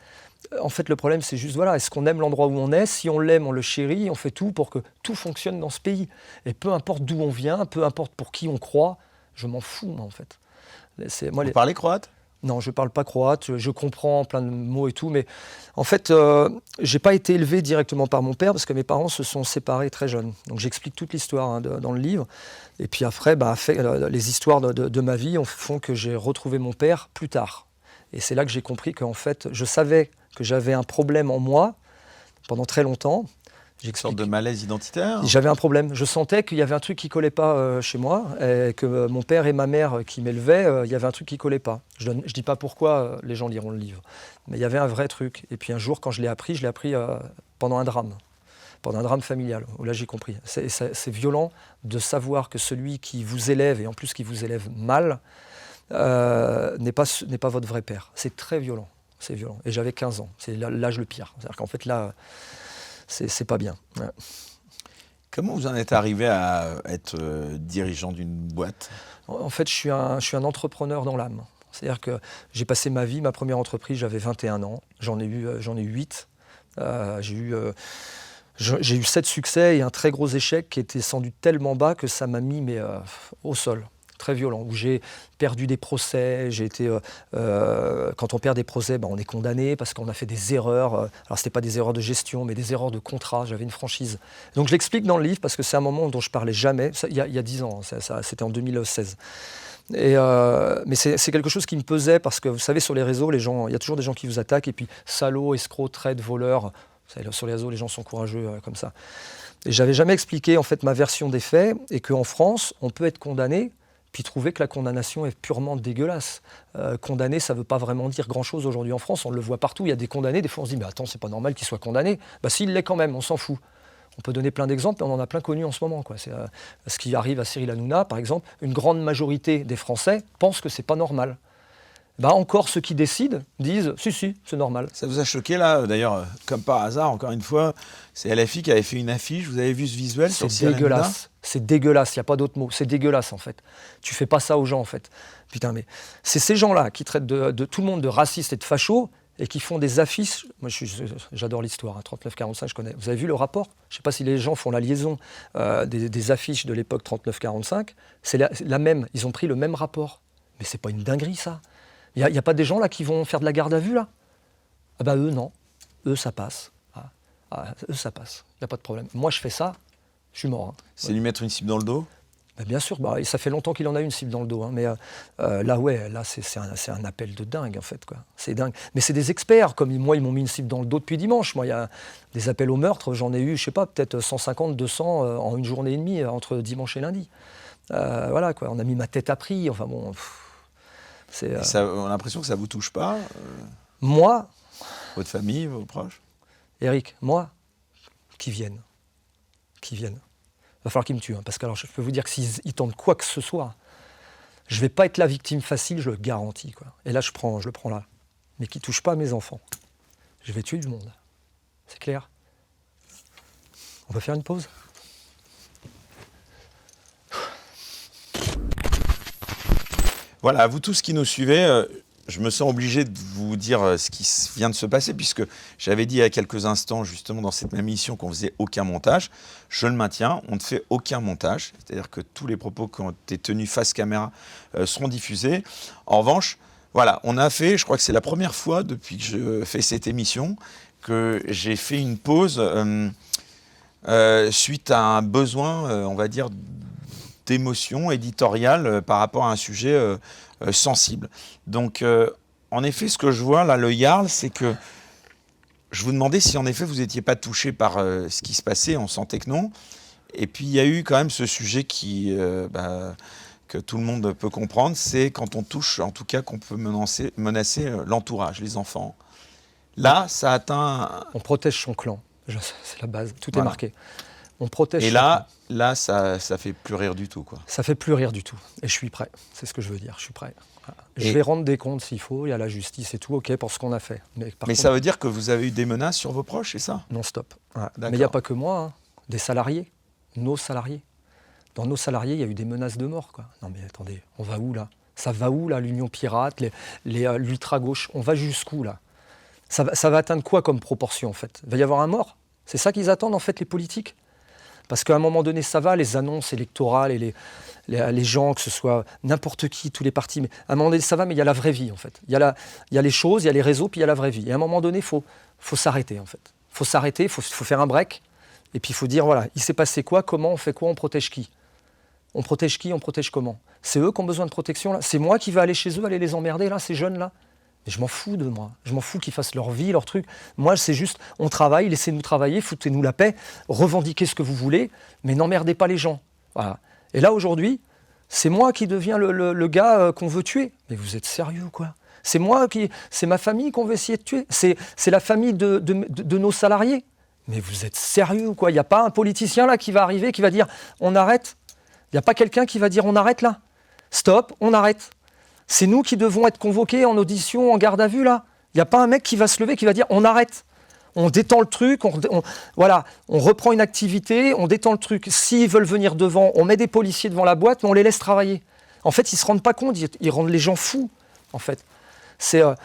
En fait, le problème, c'est juste, est-ce qu'on aime l'endroit où on est? Si on l'aime, on le chérit, on fait tout pour que tout fonctionne dans ce pays. Et peu importe d'où on vient, peu importe pour qui on croit, je m'en fous, moi, en fait. Vous parlez croate? Non, je ne parle pas croate, je comprends plein de mots et tout, mais en fait, je n'ai pas été élevé directement par mon père parce que mes parents se sont séparés très jeunes. Donc j'explique toute l'histoire dans le livre. Et puis après, les histoires de ma vie font que j'ai retrouvé mon père plus tard. Et c'est là que j'ai compris qu'en fait, je savais que j'avais un problème en moi pendant très longtemps. Une sorte de malaise identitaire? J'avais un problème. Je sentais qu'il y avait un truc qui ne collait pas chez moi, et que mon père et ma mère qui m'élevaient, il y avait un truc qui ne collait pas. Je ne dis pas pourquoi, les gens liront le livre. Mais il y avait un vrai truc. Et puis un jour, quand je l'ai appris pendant un drame familial, où là j'ai compris. C'est violent de savoir que celui qui vous élève, et en plus qui vous élève mal, n'est pas votre vrai père. C'est très violent. C'est violent. Et j'avais 15 ans. C'est l'âge le pire. C'est-à-dire qu'en fait là... C'est pas bien. Ouais. Comment vous en êtes arrivé à être dirigeant d'une boîte? En fait, je suis un entrepreneur dans l'âme. C'est-à-dire que j'ai passé ma première entreprise, j'avais 21 ans. J'en ai eu 8. J'ai eu 7 succès et un très gros échec qui était descendu tellement bas que ça m'a mis au sol. Très violent, où j'ai perdu des procès, quand on perd des procès, on est condamné parce qu'on a fait des erreurs, alors c'était pas des erreurs de gestion, mais des erreurs de contrat, j'avais une franchise. Donc je l'explique dans le livre parce que c'est un moment dont je parlais jamais, il y a 10 ans, c'était en 2016. Mais c'est quelque chose qui me pesait parce que vous savez, sur les réseaux, il y a toujours des gens qui vous attaquent et puis salauds, escrocs, traîtres, voleurs, sur les réseaux, les gens sont courageux comme ça. Et j'avais jamais expliqué en fait ma version des faits et qu'en France, on peut être condamné puis trouver que la condamnation est purement dégueulasse. Condamné, ça ne veut pas vraiment dire grand-chose aujourd'hui en France, on le voit partout, il y a des condamnés, des fois on se dit « mais attends, c'est pas normal qu'il soit condamné ». S'il l'est quand même, on s'en fout. On peut donner plein d'exemples, mais on en a plein connus en ce moment. C'est ce qui arrive à Cyril Hanouna, par exemple, une grande majorité des Français pensent que c'est pas normal. Encore ceux qui décident disent « si, c'est normal ». Ça vous a choqué là? D'ailleurs, comme par hasard, encore une fois, c'est LFI qui avait fait une affiche, vous avez vu ce visuel sur C'est Cyril Hanouna? dégueulasse. C'est dégueulasse, il n'y a pas d'autre mot. C'est dégueulasse en fait. Tu fais pas ça aux gens en fait. Putain, mais c'est ces gens-là qui traitent de tout le monde de racistes et de fachos et qui font des affiches. Moi, j'adore l'histoire, 39-45, je connais. Vous avez vu le rapport? Je ne sais pas si les gens font la liaison des affiches de l'époque 39-45. C'est la même. Ils ont pris le même rapport. Mais c'est pas une dinguerie ça. Il n'y a pas des gens là qui vont faire de la garde à vue là? Eux non. Eux ça passe. Eux ça passe. Il n'y a pas de problème. Moi je fais ça. Je suis mort. C'est lui mettre une cible dans le dos? Bien sûr, et ça fait longtemps qu'il en a une cible dans le dos. Mais là, c'est un appel de dingue, en fait. Quoi. C'est dingue. Mais c'est des experts. Comme moi, ils m'ont mis une cible dans le dos depuis dimanche. Moi, il y a des appels au meurtre. J'en ai eu, je sais pas, peut-être 150, 200 en une journée et demie, entre dimanche et lundi. Voilà, quoi. On a mis ma tête à prix. Enfin bon... on a l'impression que ça ne vous touche pas Moi, votre famille, vos proches? Eric, moi, qui viennent. Il va falloir qu'ils me tuent, parce que alors, je peux vous dire que s'ils tentent quoi que ce soit, je ne vais pas être la victime facile, je le garantis. Quoi. Et là, je le prends là. mais qui ne touche pas à mes enfants, je vais tuer du monde. C'est clair. On va faire une pause ? Voilà, vous tous qui nous suivez, je me sens obligé de vous dire ce qui vient de se passer, puisque j'avais dit il y a quelques instants, justement, dans cette même émission, qu'on ne faisait aucun montage. Je le maintiens, on ne fait aucun montage. C'est-à-dire que tous les propos qui ont été tenus face caméra seront diffusés. En revanche, voilà, on a fait, je crois que c'est la première fois depuis que je fais cette émission, que j'ai fait une pause suite à un besoin, on va dire, d'émotion éditoriale par rapport à un sujet sensible. Donc, en effet, ce que je vois là, le Jarl, c'est que je vous demandais si en effet vous n'étiez pas touché par ce qui se passait, on sentait que non. Et puis il y a eu quand même ce sujet que tout le monde peut comprendre, c'est quand on touche, en tout cas qu'on peut menacer l'entourage, les enfants. Là, ça atteint... On protège son clan, c'est la base, tout est marqué. On protège. Et là, ça fait plus rire du tout, quoi. Ça fait plus rire du tout. Et je suis prêt. C'est ce que je veux dire. Je suis prêt. Je vais rendre des comptes s'il faut. Il y a la justice et tout. OK pour ce qu'on a fait. Mais contre, ça veut dire que vous avez eu des menaces sur vos proches, c'est ça ? Non, stop. Ouais. Mais il n'y a pas que moi. Hein. Des salariés. Nos salariés. Dans nos salariés, il y a eu des menaces de mort, quoi. Non mais attendez, on va où là ? Ça va où là, l'Union pirate, l'ultra-gauche ? On va jusqu'où là ? Ça va atteindre quoi comme proportion en fait ? Il va y avoir un mort ? C'est ça qu'ils attendent en fait les politiques ? Parce qu'à un moment donné, ça va, les annonces électorales et les gens, que ce soit n'importe qui, tous les partis. Mais à un moment donné, ça va, mais il y a la vraie vie, en fait. Il y a les choses, il y a les réseaux, puis il y a la vraie vie. Et à un moment donné, il faut s'arrêter, en fait. Il faut s'arrêter, il faut faire un break. Et puis il faut dire, voilà, il s'est passé quoi, comment, on fait quoi, on protège qui ? On protège qui, on protège comment ? C'est eux qui ont besoin de protection, là ? C'est moi qui vais aller chez eux, aller les emmerder, là, ces jeunes-là ? Mais je m'en fous de moi, je m'en fous qu'ils fassent leur vie, leur truc. Moi, c'est juste, on travaille, laissez-nous travailler, foutez-nous la paix, revendiquez ce que vous voulez, mais n'emmerdez pas les gens. Voilà. Et là, aujourd'hui, c'est moi qui deviens le gars qu'on veut tuer. Mais vous êtes sérieux, quoi ? C'est ma famille qu'on veut essayer de tuer. C'est la famille de nos salariés. Mais vous êtes sérieux, quoi ? Il n'y a pas un politicien là qui va arriver, qui va dire, on arrête ? Il n'y a pas quelqu'un qui va dire, on arrête là ? Stop, on arrête. C'est nous qui devons être convoqués en audition, en garde à vue, là. Il n'y a pas un mec qui va se lever, qui va dire « on arrête ». On détend le truc, on reprend une activité, on détend le truc. S'ils veulent venir devant, on met des policiers devant la boîte, mais on les laisse travailler. En fait, ils ne se rendent pas compte, ils rendent les gens fous, en fait. Ils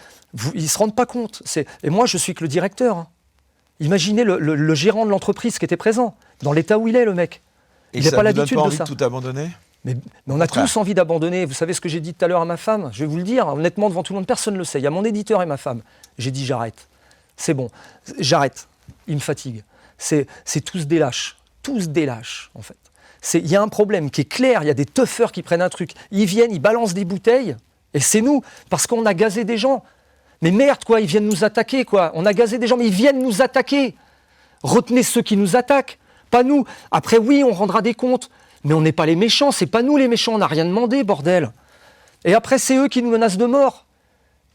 ne se rendent pas compte. Et moi, je suis que le directeur. Hein. Imaginez le gérant de l'entreprise qui était présent, dans l'état où il est, le mec. Il n'a pas l'habitude de ça. Tout abandonner ? Mais on a tous envie d'abandonner. Vous savez ce que j'ai dit tout à l'heure à ma femme ? Je vais vous le dire, honnêtement, devant tout le monde, personne ne le sait. Il y a mon éditeur et ma femme. J'ai dit j'arrête. C'est bon, j'arrête. Il me fatigue. C'est tous des lâches. Tous des lâches, en fait. Il y a un problème qui est clair. Il y a des teufeurs qui prennent un truc. Ils viennent, ils balancent des bouteilles. Et c'est nous, parce qu'on a gazé des gens. Mais merde, quoi, ils viennent nous attaquer, quoi. On a gazé des gens, mais ils viennent nous attaquer. Retenez ceux qui nous attaquent, pas nous. Après, oui, on rendra des comptes. Mais on n'est pas les méchants, c'est pas nous les méchants, on n'a rien demandé, bordel. Et après, c'est eux qui nous menacent de mort.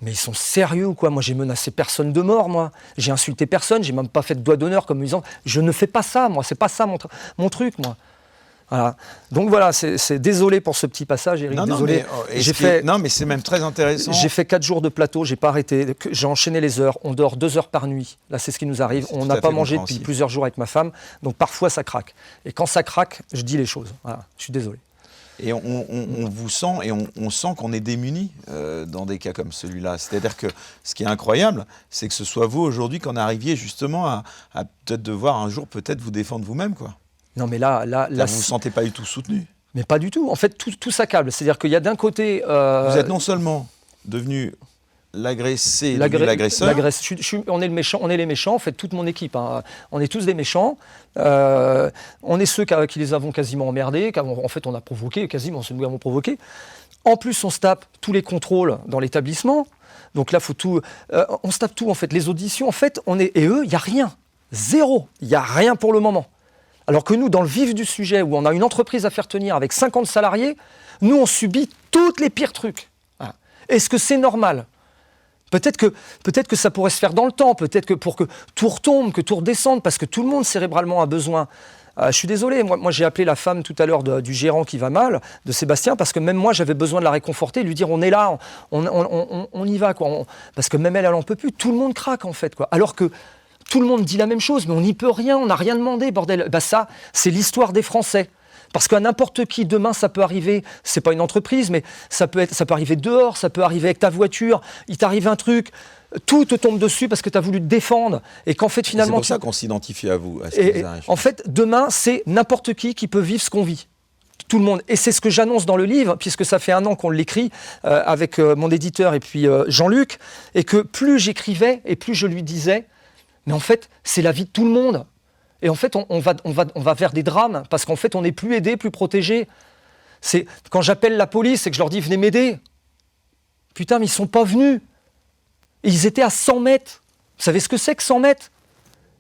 Mais ils sont sérieux ou quoi ? Moi, j'ai menacé personne de mort, moi. J'ai insulté personne, j'ai même pas fait de doigt d'honneur comme disant « je ne fais pas ça, moi, c'est pas ça mon truc, moi ». Voilà. Donc voilà, c'est désolé pour ce petit passage, Eric, désolé. Non, mais c'est même très intéressant. J'ai fait 4 jours de plateau, j'ai pas arrêté, j'ai enchaîné les heures, on dort 2 heures par nuit. Là, c'est ce qui nous arrive. On n'a pas mangé depuis plusieurs jours avec ma femme, donc parfois ça craque. Et quand ça craque, je dis les choses. Voilà, je suis désolé. Et on vous sent, et on sent qu'on est démunis dans des cas comme celui-là. C'est-à-dire que ce qui est incroyable, c'est que ce soit vous aujourd'hui qu'on arriviez justement à peut-être devoir un jour peut-être vous défendre vous-même, quoi. Non mais là vous ne vous sentez pas du tout soutenu. Mais pas du tout. En fait, tout s'accable. C'est-à-dire qu'il y a d'un côté... Vous êtes non seulement devenu l'agressé, l'agresseur. On est les méchants, en fait, toute mon équipe. Hein. On est tous des méchants. On est ceux qui les avons quasiment emmerdés. En fait, on a provoqué, quasiment, c'est nous qui avons provoqué. En plus, on se tape tous les contrôles dans l'établissement. Donc là, faut tout... on se tape tout, en fait. Les auditions, en fait, et eux, il n'y a rien. Zéro. Il n'y a rien pour le moment. Alors que nous, dans le vif du sujet, où on a une entreprise à faire tenir avec 50 salariés, nous, on subit tous les pires trucs. Voilà. Est-ce que c'est normal Peut-être que ça pourrait se faire dans le temps, peut-être que pour que tout retombe, que tout redescende, parce que tout le monde cérébralement a besoin. Je suis désolé, moi j'ai appelé la femme tout à l'heure du gérant qui va mal, de Sébastien, parce que même moi j'avais besoin de la réconforter, lui dire on est là, on y va, quoi. Parce que même elle en peut plus, tout le monde craque en fait, quoi. Alors que tout le monde dit la même chose, mais on n'y peut rien, on n'a rien demandé, bordel. Ça, c'est l'histoire des Français. Parce qu'à n'importe qui, demain, ça peut arriver, c'est pas une entreprise, mais ça peut arriver dehors, ça peut arriver avec ta voiture, il t'arrive un truc, tout te tombe dessus parce que tu as voulu te défendre, et qu'en fait, finalement... C'est pour ça qu'on s'identifie à vous, à ce qui vous arrive. En fait, demain, c'est n'importe qui peut vivre ce qu'on vit. Tout le monde. Et c'est ce que j'annonce dans le livre, puisque ça fait 1 an qu'on l'écrit avec mon éditeur et puis Jean-Luc, et que plus j'écrivais et plus je lui disais, mais en fait, c'est la vie de tout le monde. Et en fait, on va vers des drames, parce qu'en fait, on n'est plus aidé, plus protégé. C'est quand j'appelle la police et que je leur dis « venez m'aider », putain, mais ils ne sont pas venus. Et ils étaient à 100 mètres. Vous savez ce que c'est que 100 mètres?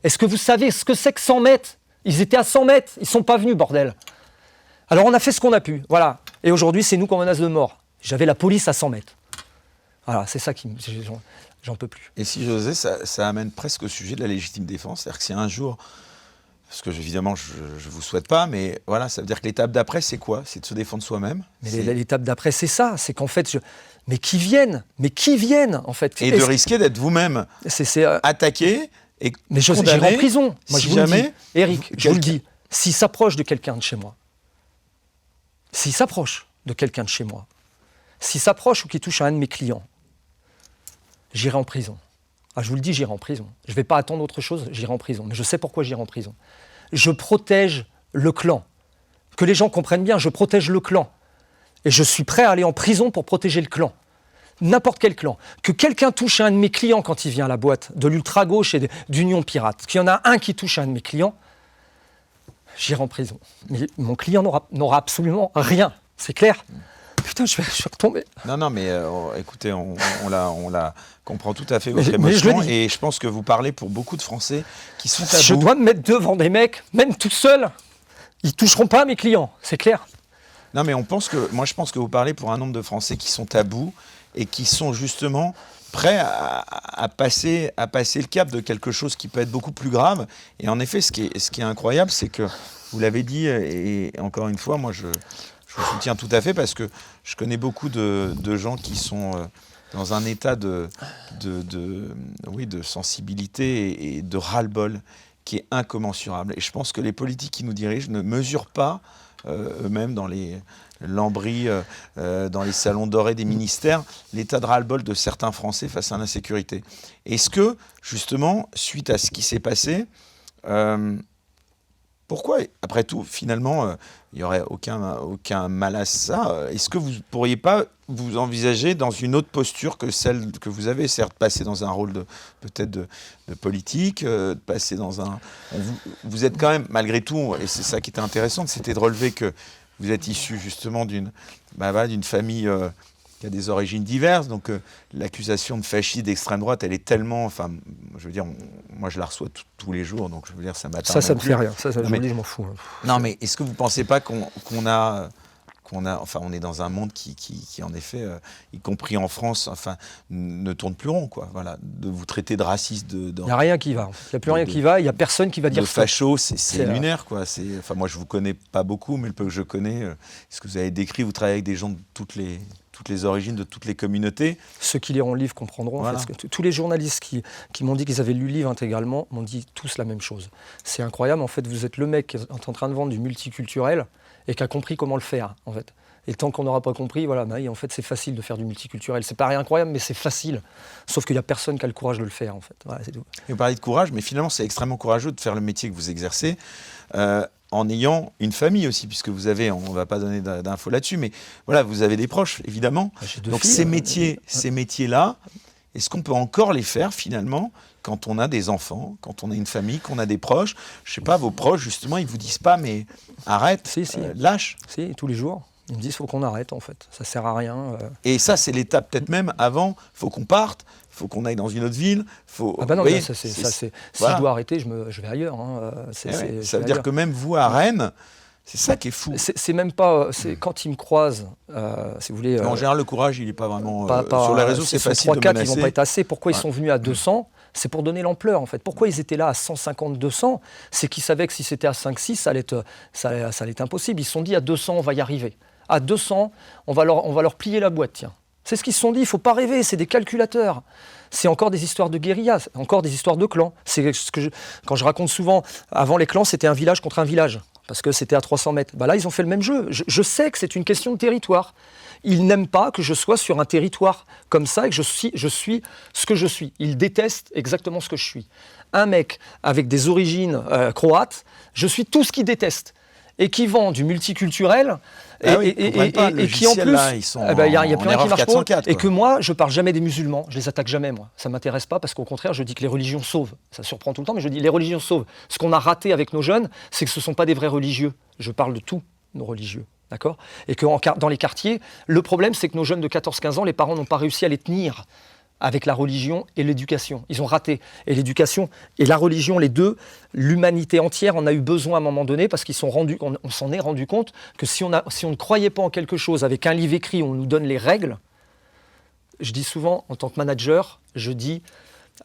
Est-ce que vous savez ce que c'est que 100 mètres? Ils étaient à 100 mètres, ils ne sont pas venus, bordel. Alors on a fait ce qu'on a pu, voilà. Et aujourd'hui, c'est nous qu'on menace de mort. J'avais la police à 100 mètres. Voilà, c'est ça qui... J'en peux plus. Et si j'osais, ça amène presque au sujet de la légitime défense. C'est-à-dire que si un jour... Parce que évidemment, je ne vous souhaite pas, mais voilà, ça veut dire que l'étape d'après, c'est quoi? C'est de se défendre soi-même. Mais l'étape d'après, c'est ça. C'est qu'en fait, mais qui viennent, en fait. Et de risquer d'être vous-même attaqué et mais j'irai en prison. Moi, si je vous jamais, le dis. Eric, je vous le dis. S'il s'approche de quelqu'un de chez moi, s'il s'approche ou qu'il touche à un de mes clients, j'irai en prison. Ah, je vous le dis, j'irai en prison. Je ne vais pas attendre autre chose, j'irai en prison. Mais je sais pourquoi j'irai en prison. Je protège le clan. Que les gens comprennent bien, je protège le clan. Et je suis prêt à aller en prison pour protéger le clan. N'importe quel clan. Que quelqu'un touche à un de mes clients quand il vient à la boîte, de l'ultra-gauche et d'Union Pirate, qu'il y en a un qui touche à un de mes clients, j'irai en prison. Mais mon client n'aura absolument rien. C'est clair ? Putain, je suis retombé. Non, mais écoutez, on la comprend tout à fait, votre émotion. Et je pense que vous parlez pour beaucoup de Français qui sont tabous. Je dois me mettre devant des mecs, même tout seul. Ils ne toucheront pas à mes clients, c'est clair. Non, mais je pense que vous parlez pour un nombre de Français qui sont tabous et qui sont justement prêts à passer le cap de quelque chose qui peut être beaucoup plus grave. Et en effet, ce qui est incroyable, c'est que, vous l'avez dit, et encore une fois, moi je vous soutiens tout à fait, parce que je connais beaucoup de gens qui sont dans un état de sensibilité et de ras-le-bol qui est incommensurable. Et je pense que les politiques qui nous dirigent ne mesurent pas eux-mêmes dans les lambris, dans les salons dorés des ministères, l'état de ras-le-bol de certains Français face à l'insécurité. Est-ce que, justement, suite à ce qui s'est passé, pourquoi, après tout, finalement, il n'y aurait aucun mal à ça? Est-ce que vous ne pourriez pas vous envisager dans une autre posture que celle que vous avez, certes, passer dans un rôle peut-être de politique, de passer dans un... Vous êtes quand même, malgré tout, et c'est ça qui était intéressant, c'était de relever que vous êtes issu justement d'une famille qui a des origines diverses, donc l'accusation de fascisme d'extrême droite, elle est tellement... Enfin, je veux dire, moi je la reçois tous les jours, donc je veux dire, ça m'atteint. Ça me fait rien, je m'en fous. Non, mais est-ce que vous ne pensez pas qu'on est dans un monde qui en effet, y compris en France, ne tourne plus rond, quoi. Voilà, de vous traiter de raciste, il n'y a rien qui va. Il n'y a plus rien qui va. Il n'y a personne qui va dire. De facho, c'est lunaire, quoi. Moi, je vous connais pas beaucoup, mais le peu que je connais, ce que vous avez décrit, vous travaillez avec des gens de toutes les origines, de toutes les communautés. Ceux qui liront le livre comprendront. Voilà. En fait, tous les journalistes qui m'ont dit qu'ils avaient lu le livre intégralement m'ont dit tous la même chose. C'est incroyable. En fait, vous êtes le mec qui est en train de vendre du multiculturel et qui a compris comment le faire, en fait. Et tant qu'on n'aura pas compris, voilà, en fait, c'est facile de faire du multiculturel. C'est pas incroyable, mais c'est facile. Sauf qu'il n'y a personne qui a le courage de le faire, en fait. Voilà, c'est tout. Et vous parlez de courage, mais finalement, c'est extrêmement courageux de faire le métier que vous exercez, en ayant une famille aussi, puisque vous avez, on ne va pas donner d'infos là-dessus, mais voilà, vous avez des proches, évidemment. Donc ces métiers-là, est-ce qu'on peut encore les faire, finalement, quand on a des enfants, quand on a une famille, qu'on a des proches? Je ne sais pas, vos proches, justement, ils ne vous disent pas, mais arrête, lâche. Si, tous les jours. Ils me disent, il faut qu'on arrête, en fait. Ça ne sert à rien. Et ça, c'est l'étape peut-être même avant. Il faut qu'on parte, il faut qu'on aille dans une autre ville. Ah ben non, si je dois arrêter, je vais ailleurs. Hein. Ça veut dire que même vous, à Rennes, C'est ça qui est fou. C'est même pas... quand ils me croisent, si vous voulez... En général, le courage, il n'est pas vraiment... sur les réseaux, c'est facile de menacer. 3-4, ils vont pas être assez. Pourquoi ils sont venus à 200 ? C'est pour donner l'ampleur, en fait. Pourquoi ils étaient là à 150-200 ? C'est qu'ils savaient que si c'était à 5-6, ça allait être impossible. Ils se sont dit, à 200, on va y arriver. À 200, on va leur plier la boîte, tiens. C'est ce qu'ils se sont dit, il ne faut pas rêver, c'est des calculateurs. C'est encore des histoires de guérilla, encore des histoires de clans. Quand je raconte souvent, avant les clans, c'était un village contre un village, parce que c'était à 300 mètres. Là, ils ont fait le même jeu. Je sais que c'est une question de territoire. Ils n'aiment pas que je sois sur un territoire comme ça et que je suis ce que je suis. Ils détestent exactement ce que je suis. Un mec avec des origines croates, je suis tout ce qu'ils détestent. Et qui vend du multiculturel et qui en plus, il y a plus rien qui marche pas. Et que moi, je parle jamais des musulmans, je les attaque jamais moi. Ça m'intéresse pas parce qu'au contraire, je dis que les religions sauvent. Ça surprend tout le temps, mais je dis les religions sauvent. Ce qu'on a raté avec nos jeunes, c'est que ce sont pas des vrais religieux. Je parle de tous nos religieux. D'accord ? Et que dans les quartiers, le problème, c'est que nos jeunes de 14-15 ans, les parents n'ont pas réussi à les tenir avec la religion et l'éducation. Ils ont raté. Et l'éducation et la religion, les deux, l'humanité entière en a eu besoin à un moment donné parce on s'en est rendu compte que si on ne croyait pas en quelque chose avec un livre écrit où on nous donne les règles, je dis souvent, en tant que manager, je dis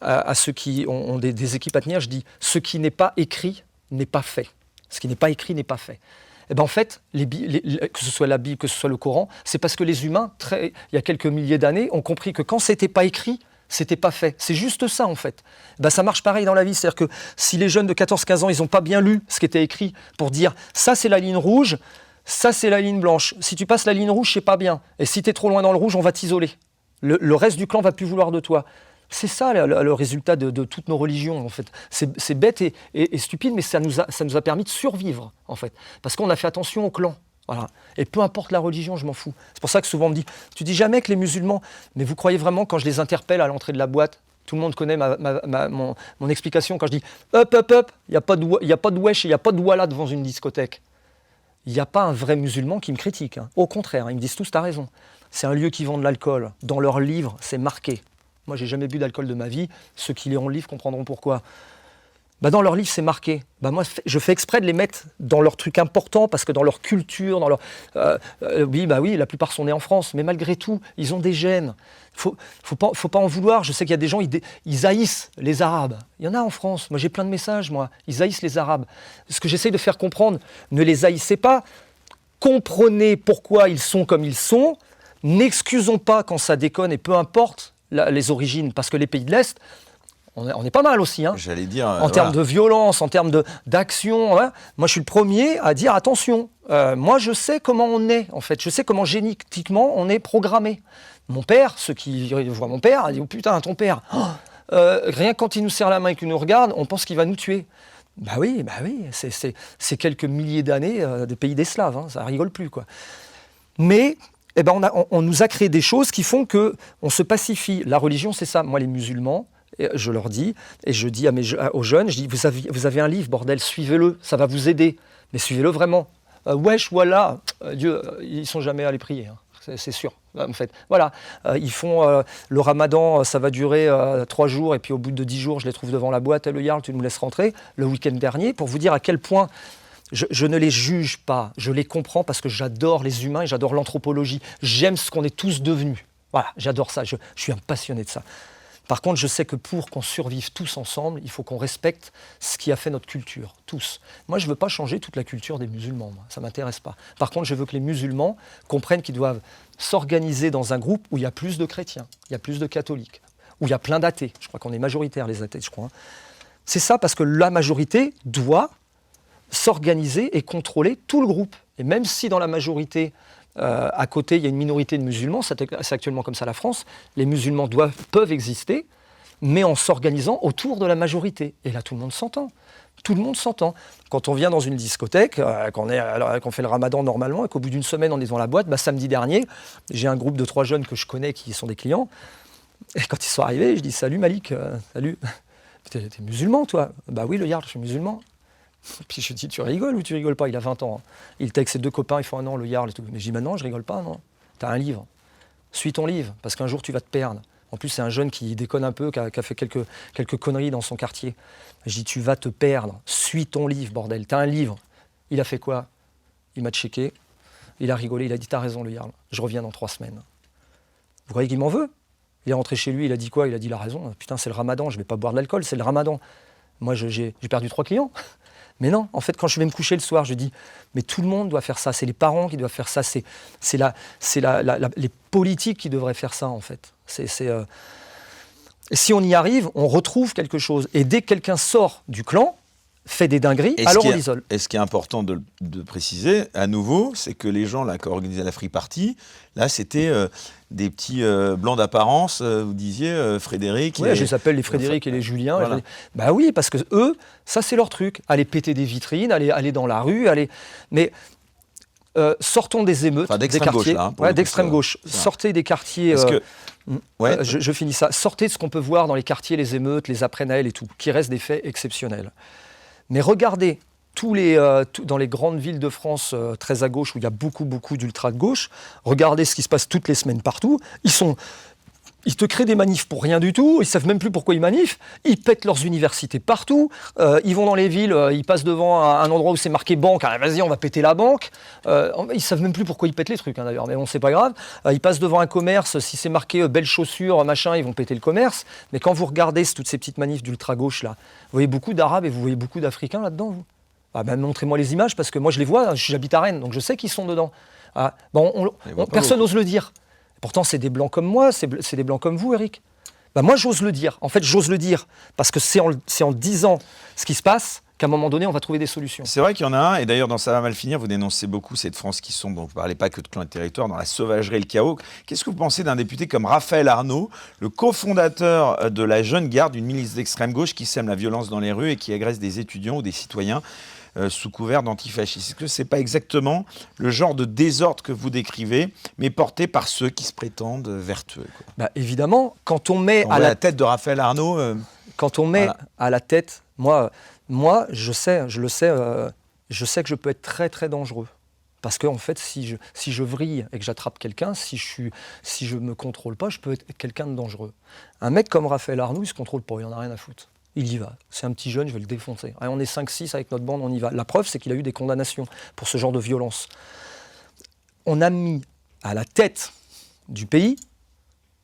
à ceux qui ont des équipes à tenir, je dis, ce qui n'est pas écrit n'est pas fait. Ce qui n'est pas écrit n'est pas fait. Eh ben en fait, que ce soit la Bible, que ce soit le Coran, c'est parce que les humains, il y a quelques milliers d'années, ont compris que quand c'était pas écrit, c'était pas fait. C'est juste ça, en fait. Ça marche pareil dans la vie. C'est-à-dire que si les jeunes de 14-15 ans, ils n'ont pas bien lu ce qui était écrit pour dire « ça, c'est la ligne rouge, ça, c'est la ligne blanche. Si tu passes la ligne rouge, c'est pas bien. Et si tu es trop loin dans le rouge, on va t'isoler. Le reste du clan va plus vouloir de toi. » C'est ça le résultat de toutes nos religions, en fait. C'est bête et stupide, mais ça nous a permis de survivre, en fait. Parce qu'on a fait attention au clan. Voilà. Et peu importe la religion, je m'en fous. C'est pour ça que souvent on me dit, tu dis jamais que les musulmans, mais vous croyez vraiment quand je les interpelle à l'entrée de la boîte, tout le monde connaît mon explication quand je dis hop, il n'y a pas de wesh et il n'y a pas de walla devant une discothèque. Il n'y a pas un vrai musulman qui me critique. Hein. Au contraire, ils me disent tous, t'as raison. C'est un lieu qui vend de l'alcool. Dans leurs livres, c'est marqué. Moi, j'ai jamais bu d'alcool de ma vie. Ceux qui liront le livre comprendront pourquoi. Dans leur livre, c'est marqué. Moi, je fais exprès de les mettre dans leurs trucs importants parce que dans leur culture, dans leur... oui, la plupart sont nés en France, mais malgré tout, ils ont des gènes. Faut pas en vouloir. Je sais qu'il y a des gens, ils haïssent les Arabes. Il y en a en France. Moi, j'ai plein de messages, moi. Ils haïssent les Arabes. Ce que j'essaie de faire comprendre, ne les haïssez pas. Comprenez pourquoi ils sont comme ils sont. N'excusons pas quand ça déconne et peu importe les origines, parce que les pays de l'Est, on est pas mal aussi. Hein. J'allais dire... en termes de violence, en termes d'action. Hein. Moi, je suis le premier à dire attention. Moi, je sais comment on est, en fait. Je sais comment génétiquement on est programmé. Mon père, ceux qui voient mon père, ils disent « Oh putain, ton père rien que quand il nous serre la main et qu'il nous regarde, on pense qu'il va nous tuer. » Oui, c'est quelques milliers d'années des pays des Slaves. Hein. Ça rigole plus, quoi. Mais... on nous a créé des choses qui font qu'on se pacifie. La religion, c'est ça. Moi, les musulmans, je leur dis, et je dis aux jeunes, je dis, vous avez un livre, bordel, suivez-le, ça va vous aider. Mais suivez-le vraiment. Wesh, voilà, Dieu, ils ne sont jamais allés prier, hein. C'est sûr. En fait, voilà, ils font le ramadan, ça va durer 3 jours, et puis au bout de 10 jours, je les trouve devant la boîte, le Yarl, tu nous laisses rentrer, le week-end dernier, pour vous dire à quel point... Je ne les juge pas, je les comprends parce que j'adore les humains et j'adore l'anthropologie. J'aime ce qu'on est tous devenus. Voilà, j'adore ça, je suis un passionné de ça. Par contre, je sais que pour qu'on survive tous ensemble, il faut qu'on respecte ce qui a fait notre culture, tous. Moi, je ne veux pas changer toute la culture des musulmans, moi. Ça ne m'intéresse pas. Par contre, je veux que les musulmans comprennent qu'ils doivent s'organiser dans un groupe où il y a plus de chrétiens, il y a plus de catholiques, où il y a plein d'athées. Je crois qu'on est majoritaire, les athées, je crois. Hein. C'est ça parce que la majorité doit s'organiser et contrôler tout le groupe. Et même si dans la majorité, à côté, il y a une minorité de musulmans, c'est actuellement comme ça la France, les musulmans peuvent exister, mais en s'organisant autour de la majorité. Et là, tout le monde s'entend. Tout le monde s'entend. Quand on vient dans une discothèque, qu'on fait le ramadan normalement, et qu'au bout d'une semaine, on est dans la boîte, samedi dernier, j'ai un groupe de 3 jeunes que je connais qui sont des clients. Et quand ils sont arrivés, je dis « Salut Malik, salut. T'es musulman, toi ?» Oui, le Yarl, je suis musulman. Puis je dis, tu rigoles ou tu rigoles pas? Il a 20 ans. Hein. Il était avec ses 2 copains, ils font un an, le Yarl et tout. Mais je dis, non, je rigole pas, non. T'as un livre. Suis ton livre, parce qu'un jour, tu vas te perdre. En plus, c'est un jeune qui déconne un peu, qui a fait quelques conneries dans son quartier. Je dis, tu vas te perdre. Suis ton livre, bordel. T'as un livre. Il a fait quoi? il m'a checké, il a rigolé, il a dit « T'as raison, le Jarl, je reviens dans 3 semaines. » Vous croyez qu'il m'en veut? Il est rentré chez lui, il a dit quoi? Il a dit « Il a raison, putain, c'est le ramadan, je vais pas boire de l'alcool, c'est le ramadan. » Moi, j'ai perdu 3 clients. Mais non, en fait, quand je vais me coucher le soir, je dis « Mais tout le monde doit faire ça, c'est les parents qui doivent faire ça, c'est les politiques qui devraient faire ça, en fait. » Si on y arrive, on retrouve quelque chose. Et dès que quelqu'un sort du clan, fait des dingueries, alors on l'isole. Et ce qui est important de préciser, à nouveau, c'est que les gens là, qui ont organisé la Free Party, là, c'était des petits blancs d'apparence, vous disiez, Frédéric. Oui, je les appelle les Frédéric et les Julien. Voilà. Bah oui, parce que eux, ça c'est leur truc. Aller péter des vitrines, aller dans la rue, mais sortons des émeutes, enfin, des quartiers. Gauche, là, d'extrême gauche. Sortez des quartiers. Je finis ça. Sortez de ce qu'on peut voir dans les quartiers, les émeutes, les après-Naël et tout, qui restent des faits exceptionnels. Mais regardez, dans les grandes villes de France très à gauche, où il y a beaucoup d'ultra-gauche, regardez ce qui se passe toutes les semaines partout. Ils te créent des manifs pour rien du tout, ils ne savent même plus pourquoi ils manifent, ils pètent leurs universités partout, ils vont dans les villes, ils passent devant un endroit où c'est marqué banque, allez, vas-y on va péter la banque, ils ne savent même plus pourquoi ils pètent les trucs d'ailleurs, mais bon c'est pas grave, ils passent devant un commerce, si c'est marqué belles chaussures, machin, ils vont péter le commerce, mais quand vous regardez toutes ces petites manifs d'ultra-gauche là, vous voyez beaucoup d'Arabes et vous voyez beaucoup d'Africains là-dedans, vous. Montrez-moi les images, parce que moi je les vois, j'habite à Rennes, donc je sais qu'ils sont dedans. Personne n'ose le dire. Pourtant, c'est des blancs comme moi, c'est des blancs comme vous, Eric. Moi, j'ose le dire. En fait, j'ose le dire parce que c'est en disant ce qui se passe qu'à un moment donné, on va trouver des solutions. C'est vrai qu'il y en a un, et d'ailleurs, dans Ça va mal finir, vous dénoncez beaucoup cette France qui sombre, donc vous ne parlez pas que de clan et de territoire, dans la sauvagerie et le chaos. Qu'est-ce que vous pensez d'un député comme Raphaël Arnaud, le cofondateur de la Jeune Garde, une milice d'extrême gauche qui sème la violence dans les rues et qui agresse des étudiants ou des citoyens sous couvert d'antifascisme? Est-ce que ce n'est pas exactement le genre de désordre que vous décrivez, mais porté par ceux qui se prétendent vertueux, quoi? Évidemment, quand on met à la tête de Raphaël Arnaud... quand on met à la tête... Moi, je sais que je peux être très très dangereux. Parce qu'en fait, si je vrille et que j'attrape quelqu'un, si je ne me contrôle pas, je peux être quelqu'un de dangereux. Un mec comme Raphaël Arnaud, il ne se contrôle pas, il n'en a rien à foutre. Il y va. C'est un petit jeune, je vais le défoncer. Allez, on est 5-6 avec notre bande, on y va. La preuve, c'est qu'il a eu des condamnations pour ce genre de violence. On a mis à la tête du pays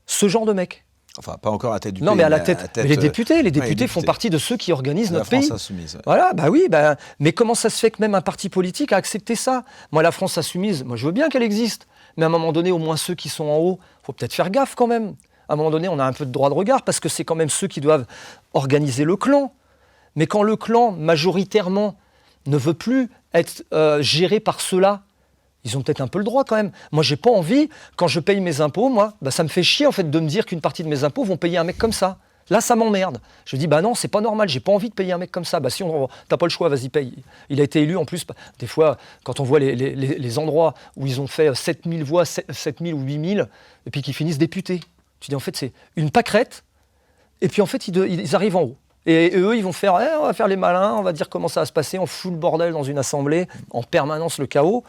ce genre de mec. Enfin, pas encore à la tête du pays. Non, mais à la tête. Mais les députés font partie de ceux qui organisent notre pays. La France insoumise. Ouais. Voilà, mais comment ça se fait que même un parti politique a accepté ça? Moi, la France insoumise, je veux bien qu'elle existe. Mais à un moment donné, au moins ceux qui sont en haut, il faut peut-être faire gaffe quand même. À un moment donné, on a un peu de droit de regard parce que c'est quand même ceux qui doivent organiser le clan. Mais quand le clan, majoritairement, ne veut plus être géré par ceux-là, ils ont peut-être un peu le droit quand même. Moi, j'ai pas envie, quand je paye mes impôts, ça me fait chier en fait de me dire qu'une partie de mes impôts vont payer un mec comme ça. Là, ça m'emmerde. Je dis, non, c'est pas normal, j'ai pas envie de payer un mec comme ça. Si t'as pas le choix, vas-y, paye. Il a été élu en plus. Des fois, quand on voit les endroits où ils ont fait 7000 voix, 7000 ou 8000, et puis qu'ils finissent députés. Tu dis, en fait, c'est une pâquerette, et puis en fait, ils arrivent en haut. Et eux, ils vont faire, on va faire les malins, on va dire comment ça va se passer, on fout le bordel dans une assemblée, en permanence le chaos.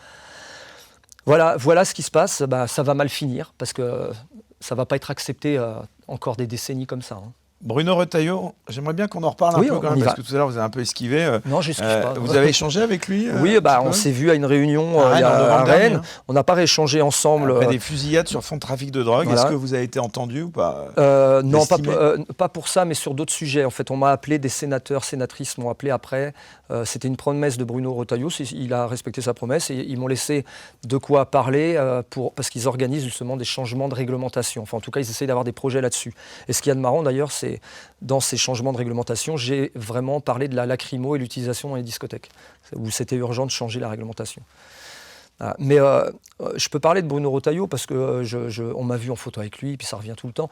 Voilà ce qui se passe, ça va mal finir, parce que ça ne va pas être accepté encore des décennies comme ça. Bruno Retailleau, j'aimerais bien qu'on en reparle un peu quand même, parce que tout à l'heure vous avez un peu esquivé. Non, j'esquive pas. Vous avez échangé avec lui? Oui, on s'est vu à une réunion à Rennes. On n'a pas rééchangé ensemble. Après des fusillades sur fond de trafic de drogue, Est-ce que vous avez été entendu ou pas? Non, pas pour ça, mais sur d'autres sujets. En fait, on m'a appelé, des sénateurs, sénatrices m'ont appelé après. C'était une promesse de Bruno Retailleau, il a respecté sa promesse et ils m'ont laissé de quoi parler parce qu'ils organisent justement des changements de réglementation. Enfin, en tout cas, ils essayent d'avoir des projets là-dessus. Et ce qu'il y a de marrant d'ailleurs, c'est dans ces changements de réglementation, j'ai vraiment parlé de la lacrymo et l'utilisation dans les discothèques, où c'était urgent de changer la réglementation. Mais je peux parler de Bruno Retailleau parce qu'on m'a vu en photo avec lui, puis ça revient tout le temps.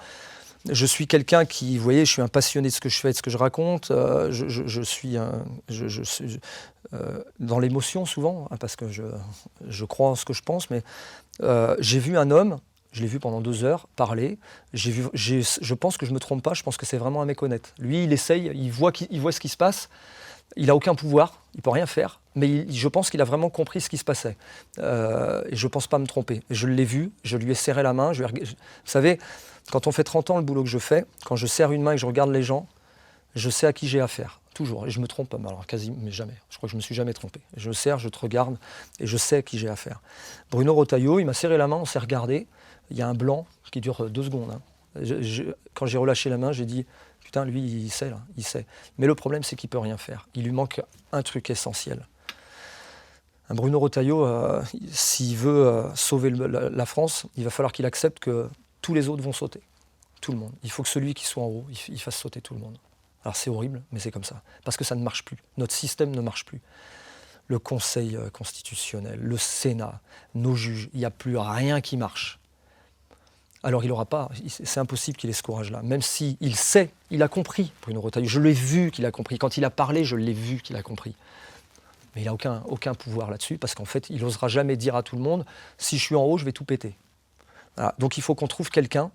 Je suis quelqu'un qui, vous voyez, je suis un passionné de ce que je fais, de ce que je raconte. Je suis dans l'émotion souvent, parce que je crois en ce que je pense, mais j'ai vu un homme, je l'ai vu pendant 2 heures parler. Je pense que je ne me trompe pas, je pense que c'est vraiment un mec honnête. Lui, il essaye, il voit ce qui se passe. Il n'a aucun pouvoir, il ne peut rien faire, mais je pense qu'il a vraiment compris ce qui se passait. Et je ne pense pas me tromper. Je l'ai vu, je lui ai serré la main. Vous savez, quand on fait 30 ans le boulot que je fais, quand je serre une main et que je regarde les gens, je sais à qui j'ai affaire. toujours. Et je me trompe pas, alors mais jamais. Je crois que je me suis jamais trompé. Je sers, je te regarde et je sais à qui j'ai affaire. Bruno Retailleau, il m'a serré la main, on s'est regardé. Il y a un blanc qui dure 2 secondes. Hein. Quand j'ai relâché la main, j'ai dit « Putain, lui, il sait, là, il sait. » Mais le problème, c'est qu'il ne peut rien faire. Il lui manque un truc essentiel. Un Bruno Retailleau, s'il veut sauver la France, il va falloir qu'il accepte que tous les autres vont sauter. Tout le monde. Il faut que celui qui soit en haut, il fasse sauter tout le monde. Alors c'est horrible, mais c'est comme ça. Parce que ça ne marche plus. Notre système ne marche plus. Le Conseil constitutionnel, le Sénat, nos juges, il n'y a plus rien qui marche. Alors il n'aura pas, c'est impossible qu'il ait ce courage-là. Même s'il sait, il a compris, Bruno Retailleau. Je l'ai vu qu'il a compris. Quand il a parlé, je l'ai vu qu'il a compris. Mais il n'a aucun pouvoir là-dessus, parce qu'en fait, il n'osera jamais dire à tout le monde « si je suis en haut, je vais tout péter ». Voilà. Donc il faut qu'on trouve quelqu'un,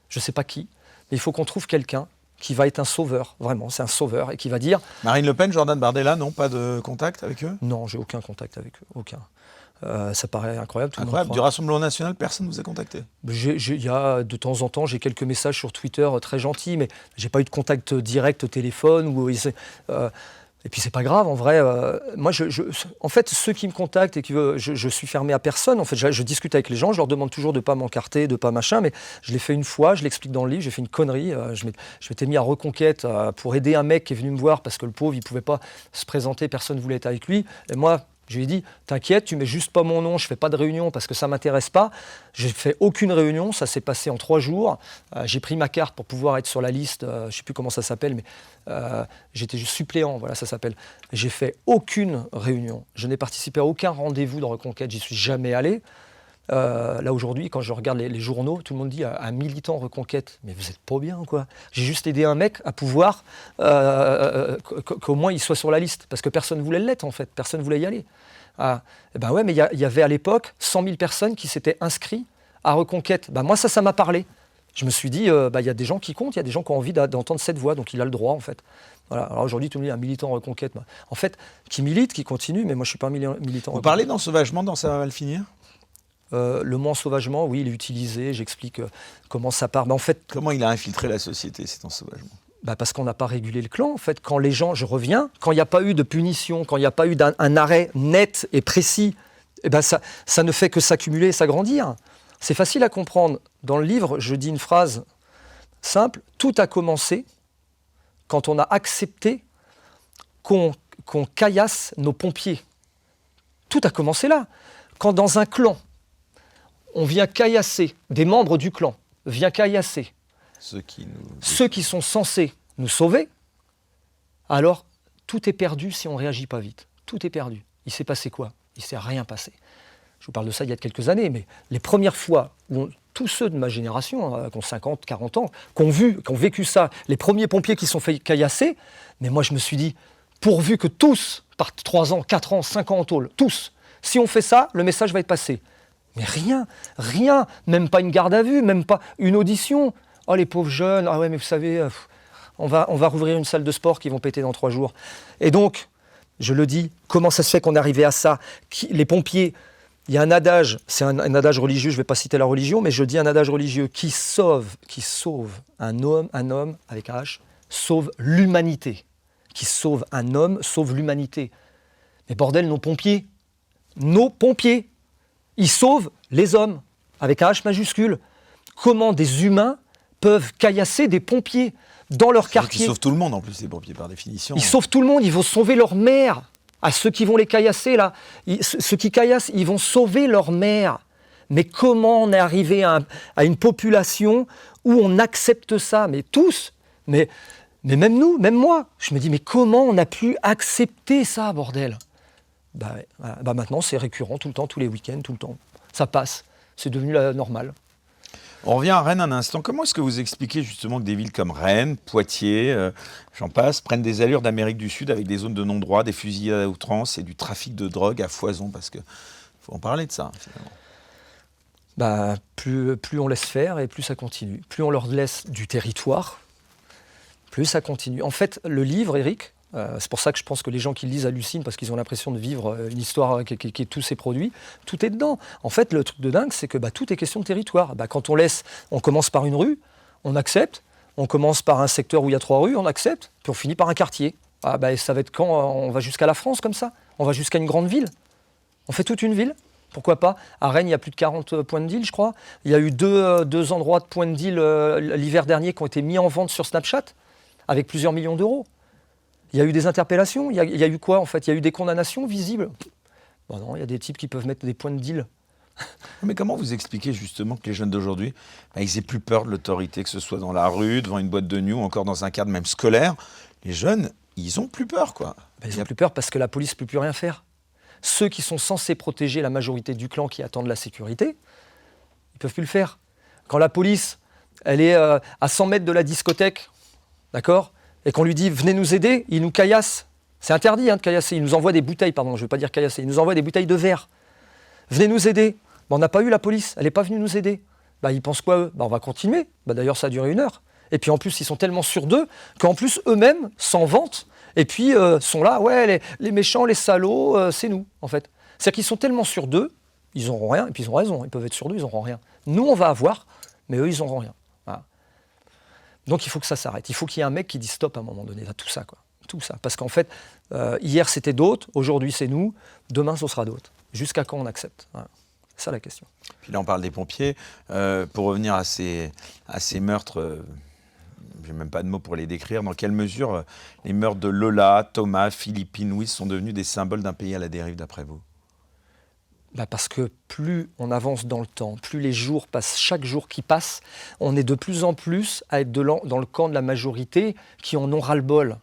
je ne sais pas qui, mais il faut qu'on trouve quelqu'un qui va être un sauveur, vraiment, c'est un sauveur, et qui va dire... Marine Le Pen, Jordan Bardella, non, pas de contact avec eux? Non, j'ai aucun contact avec eux, aucun. Ça paraît incroyable. Tout incroyable. Du Rassemblement National, personne ne vous a contacté? Il y a de temps en temps, j'ai quelques messages sur Twitter très gentils, mais je n'ai pas eu de contact direct au téléphone. Et puis c'est pas grave, en vrai. Moi, en fait, ceux qui me contactent et je suis fermé à personne. En fait, je discute avec les gens, je leur demande toujours de ne pas m'encarter, de ne pas machin, mais je l'ai fait une fois, je l'explique dans le livre, j'ai fait une connerie. Je m'étais mis à Reconquête pour aider un mec qui est venu me voir parce que le pauvre, il ne pouvait pas se présenter, personne ne voulait être avec lui. Et moi, je lui ai dit, t'inquiète, tu mets juste pas mon nom, je fais pas de réunion parce que ça m'intéresse pas. J'ai fait aucune réunion, ça s'est passé en 3 jours. J'ai pris ma carte pour pouvoir être sur la liste, je sais plus comment ça s'appelle, mais j'étais suppléant, voilà, ça s'appelle. J'ai fait aucune réunion. Je n'ai participé à aucun rendez-vous dans Reconquête, j'y suis jamais allé. Là aujourd'hui, quand je regarde les journaux, tout le monde dit un militant Reconquête. Mais vous êtes pas bien, quoi. J'ai juste aidé un mec à pouvoir qu'au moins il soit sur la liste, parce que personne voulait l'être en fait, personne voulait y aller. Et ben ouais, mais il y avait à l'époque 100 000 personnes qui s'étaient inscrits à Reconquête. Ben moi ça m'a parlé. Je me suis dit, il y a des gens qui comptent, il y a des gens qui ont envie d'entendre cette voix, donc il a le droit en fait. Voilà. Alors aujourd'hui, tout le monde dit un militant Reconquête. En fait, qui milite, qui continue, mais moi je suis pas un militant. Vous parlez d'ensauvagement dans Ça va mal finir? Le mot ensauvagement, oui, il est utilisé, j'explique comment ça part. Mais en fait, comment il a infiltré la société, cet ensauvagement? Parce qu'on n'a pas régulé le clan, en fait. Quand les gens, je reviens, quand il n'y a pas eu de punition, quand il n'y a pas eu un arrêt net et précis, ça ne fait que s'accumuler et s'agrandir. C'est facile à comprendre. Dans le livre, je dis une phrase simple. Tout a commencé quand on a accepté qu'on caillasse nos pompiers. Tout a commencé là. Quand dans un clan, on vient caillasser, des membres du clan viennent caillasser ceux qui sont censés nous sauver, alors tout est perdu si on ne réagit pas vite. Tout est perdu. Il s'est passé quoi? Il ne s'est rien passé. Je vous parle de ça il y a quelques années, mais les premières fois où tous ceux de ma génération, qui ont 50, 40 ans, qui ont vécu ça, les premiers pompiers qui sont fait caillasser, mais moi je me suis dit, pourvu que tous partent 3 ans, 4 ans, 5 ans en tôle, tous, si on fait ça, le message va être passé. Mais rien, même pas une garde à vue, même pas une audition. Oh les pauvres jeunes, ah ouais mais vous savez, on va rouvrir une salle de sport qui vont péter dans 3 jours. Et donc, je le dis, comment ça se fait qu'on est arrivé à ça? Les pompiers, il y a un adage, c'est un adage religieux, je ne vais pas citer la religion, mais je dis un adage religieux qui sauve un homme avec un H, sauve l'humanité. Qui sauve un homme, sauve l'humanité. Mais bordel, nos pompiers, ils sauvent les hommes, avec un H majuscule. Comment des humains peuvent caillasser des pompiers dans leur quartier? Ils sauvent tout le monde en plus, les pompiers par définition. Ils sauvent tout le monde, ils vont sauver leur mère. À ceux qui vont les caillasser là, ceux qui caillassent, ils vont sauver leur mère. Mais comment on est arrivé à une population où on accepte ça? Mais tous, mais même nous, même moi. Je me dis, mais comment on a pu accepter ça, bordel? Maintenant, c'est récurrent, tout le temps, tous les week-ends, tout le temps. Ça passe, c'est devenu la normale. On revient à Rennes un instant. Comment est-ce que vous expliquez justement que des villes comme Rennes, Poitiers, j'en passe, prennent des allures d'Amérique du Sud avec des zones de non-droit, des fusillades à outrance et du trafic de drogue à foison? Parce qu'il faut en parler de ça, finalement. Plus on laisse faire et plus ça continue. Plus on leur laisse du territoire, plus ça continue. En fait, le livre, Eric, c'est pour ça que je pense que les gens qui le lisent hallucinent parce qu'ils ont l'impression de vivre une histoire qui est tous ces produits. Tout est dedans. En fait, le truc de dingue, c'est que tout est question de territoire. Quand on commence par une rue, on accepte. On commence par un secteur où il y a 3 rues, on accepte. Puis on finit par un quartier. Ah bah, ça va être quand on va jusqu'à la France comme ça? On va jusqu'à une grande ville? On fait toute une ville? Pourquoi pas? À Rennes, il y a plus de 40 points de deal, je crois. Il y a eu deux endroits de points de deal l'hiver dernier qui ont été mis en vente sur Snapchat avec plusieurs millions d'euros. Il y a eu des interpellations. Il y a eu quoi en fait? Il y a eu des condamnations visibles. Bon non, il y a des types qui peuvent mettre des points de deal. Mais comment vous expliquez justement que les jeunes d'aujourd'hui, ils aient plus peur de l'autorité, que ce soit dans la rue, devant une boîte de nuit ou encore dans un cadre même scolaire? Les jeunes, ils ont plus peur, quoi. Ils ont plus peur parce que la police ne peut plus rien faire. Ceux qui sont censés protéger la majorité du clan qui attendent la sécurité, ils ne peuvent plus le faire. Quand la police, elle est à 100 mètres de la discothèque, d'accord, et qu'on lui dit « venez nous aider », il nous caillasse. C'est interdit de caillasser. Il nous envoie des bouteilles, pardon, je ne veux pas dire caillasser, il nous envoie des bouteilles de verre. « Venez nous aider ». On n'a pas eu la police, elle n'est pas venue nous aider. Ils pensent quoi eux? On va continuer. D'ailleurs, ça a duré 1 heure. Et puis en plus, ils sont tellement sûrs d'eux qu'en plus, eux-mêmes s'en vantent. Et puis sont là, ouais, les méchants, les salauds, c'est nous, en fait. C'est-à-dire qu'ils sont tellement sûrs d'eux, ils n'auront rien, et puis ils ont raison, ils peuvent être sûrs d'eux, ils n'auront rien. Nous, on va avoir, mais eux, ils n'auront rien. Voilà. Donc il faut que ça s'arrête. Il faut qu'il y ait un mec qui dise stop à un moment donné, à tout ça, quoi. Tout ça. Parce qu'en fait, hier, c'était d'autres, aujourd'hui, c'est nous, demain, ce sera d'autres. Jusqu'à quand on accepte? Voilà. C'est ça la question. Puis là, on parle des pompiers. Pour revenir à ces meurtres, je n'ai même pas de mots pour les décrire. Dans quelle mesure les meurtres de Lola, Thomas, Philippe Inouï sont devenus des symboles d'un pays à la dérive, d'après vous? Parce que plus on avance dans le temps, plus les jours passent, chaque jour qui passe, on est de plus en plus à être dans le camp de la majorité qui en ont ras-le-bol.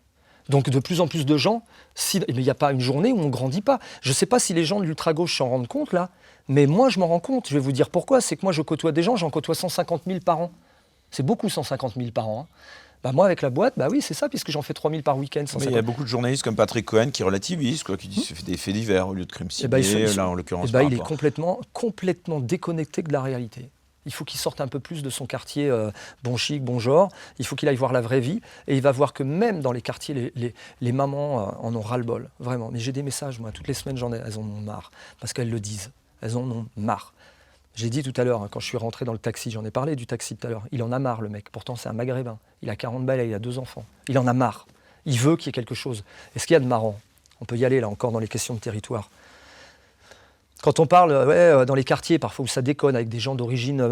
Donc de plus en plus de gens, mais il n'y a pas une journée où on ne grandit pas. Je ne sais pas si les gens de l'ultra-gauche s'en rendent compte là, mais moi je m'en rends compte. Je vais vous dire pourquoi. C'est que moi je côtoie des gens, j'en côtoie 150 000 par an. C'est beaucoup 150 000 par an. Moi avec la boîte, oui c'est ça, puisque j'en fais 3 000 par week-end. Mais il y a beaucoup de journalistes comme Patrick Cohen qui relativisent, qui disent que c'est des faits divers au lieu de crimes ciblés, là en l'occurrence. Il est complètement déconnecté de la réalité. Il faut qu'il sorte un peu plus de son quartier bon chic, bon genre. Il faut qu'il aille voir la vraie vie. Et il va voir que même dans les quartiers, les mamans en ont ras-le-bol. Vraiment. Mais j'ai des messages, moi, toutes les semaines, elles en ont marre. Parce qu'elles le disent. Elles en ont marre. J'ai dit tout à l'heure, quand je suis rentré dans le taxi, j'en ai parlé du taxi tout à l'heure, il en a marre le mec. Pourtant, c'est un maghrébin. Il a 40 balais, il a 2 enfants. Il en a marre. Il veut qu'il y ait quelque chose. Et ce qu'il y a de marrant, on peut y aller là encore dans les questions de territoire. Quand on parle dans les quartiers, parfois où ça déconne, avec des gens d'origine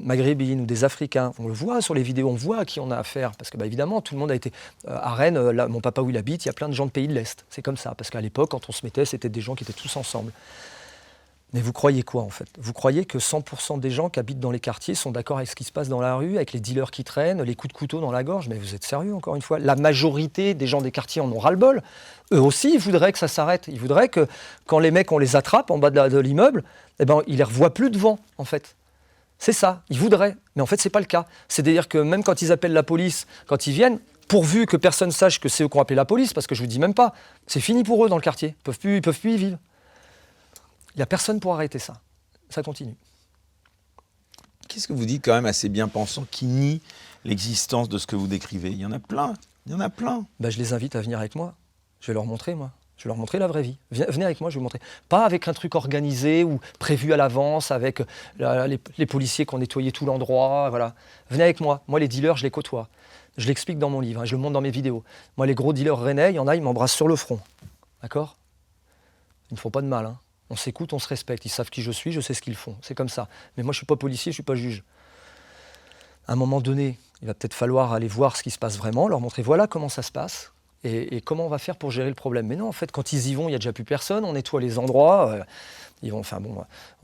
maghrébine ou des Africains, on le voit sur les vidéos, on voit à qui on a affaire. Parce que évidemment, tout le monde a été à Rennes, là, mon papa où il habite, il y a plein de gens de pays de l'Est. C'est comme ça, parce qu'à l'époque, quand on se mettait, c'était des gens qui étaient tous ensemble. Mais vous croyez quoi en fait? Vous croyez que 100% des gens qui habitent dans les quartiers sont d'accord avec ce qui se passe dans la rue, avec les dealers qui traînent, les coups de couteau dans la gorge? Mais vous êtes sérieux encore une fois? La majorité des gens des quartiers en ont ras-le-bol. Eux aussi, ils voudraient que ça s'arrête. Ils voudraient que quand les mecs, on les attrape en bas de l'immeuble, ils les revoient plus devant en fait. C'est ça, ils voudraient. Mais en fait, c'est pas le cas. C'est-à-dire que même quand ils appellent la police, quand ils viennent, pourvu que personne sache que c'est eux qui ont appelé la police, parce que je vous dis même pas, c'est fini pour eux dans le quartier. Ils peuvent plus y vivre. Il n'y a personne pour arrêter ça. Ça continue. Qu'est-ce que vous dites quand même à ces bien-pensants qui nient l'existence de ce que vous décrivez? Il y en a plein. Il y en a plein. Je les invite à venir avec moi. Je vais leur montrer, moi. Je vais leur montrer la vraie vie. Venez avec moi, je vais vous montrer. Pas avec un truc organisé ou prévu à l'avance, avec les policiers qui ont nettoyé tout l'endroit. Voilà. Venez avec moi. Moi, les dealers, je les côtoie. Je l'explique dans mon livre, je le montre dans mes vidéos. Moi, les gros dealers rennais, il y en a, ils m'embrassent sur le front. D'accord? Ils ne me font pas de mal, hein. On s'écoute, on se respecte. Ils savent qui je suis, je sais ce qu'ils font. C'est comme ça. Mais moi, je ne suis pas policier, je ne suis pas juge. À un moment donné, il va peut-être falloir aller voir ce qui se passe vraiment, leur montrer voilà comment ça se passe et comment on va faire pour gérer le problème. Mais non, en fait, quand ils y vont, il n'y a déjà plus personne. On nettoie les endroits. On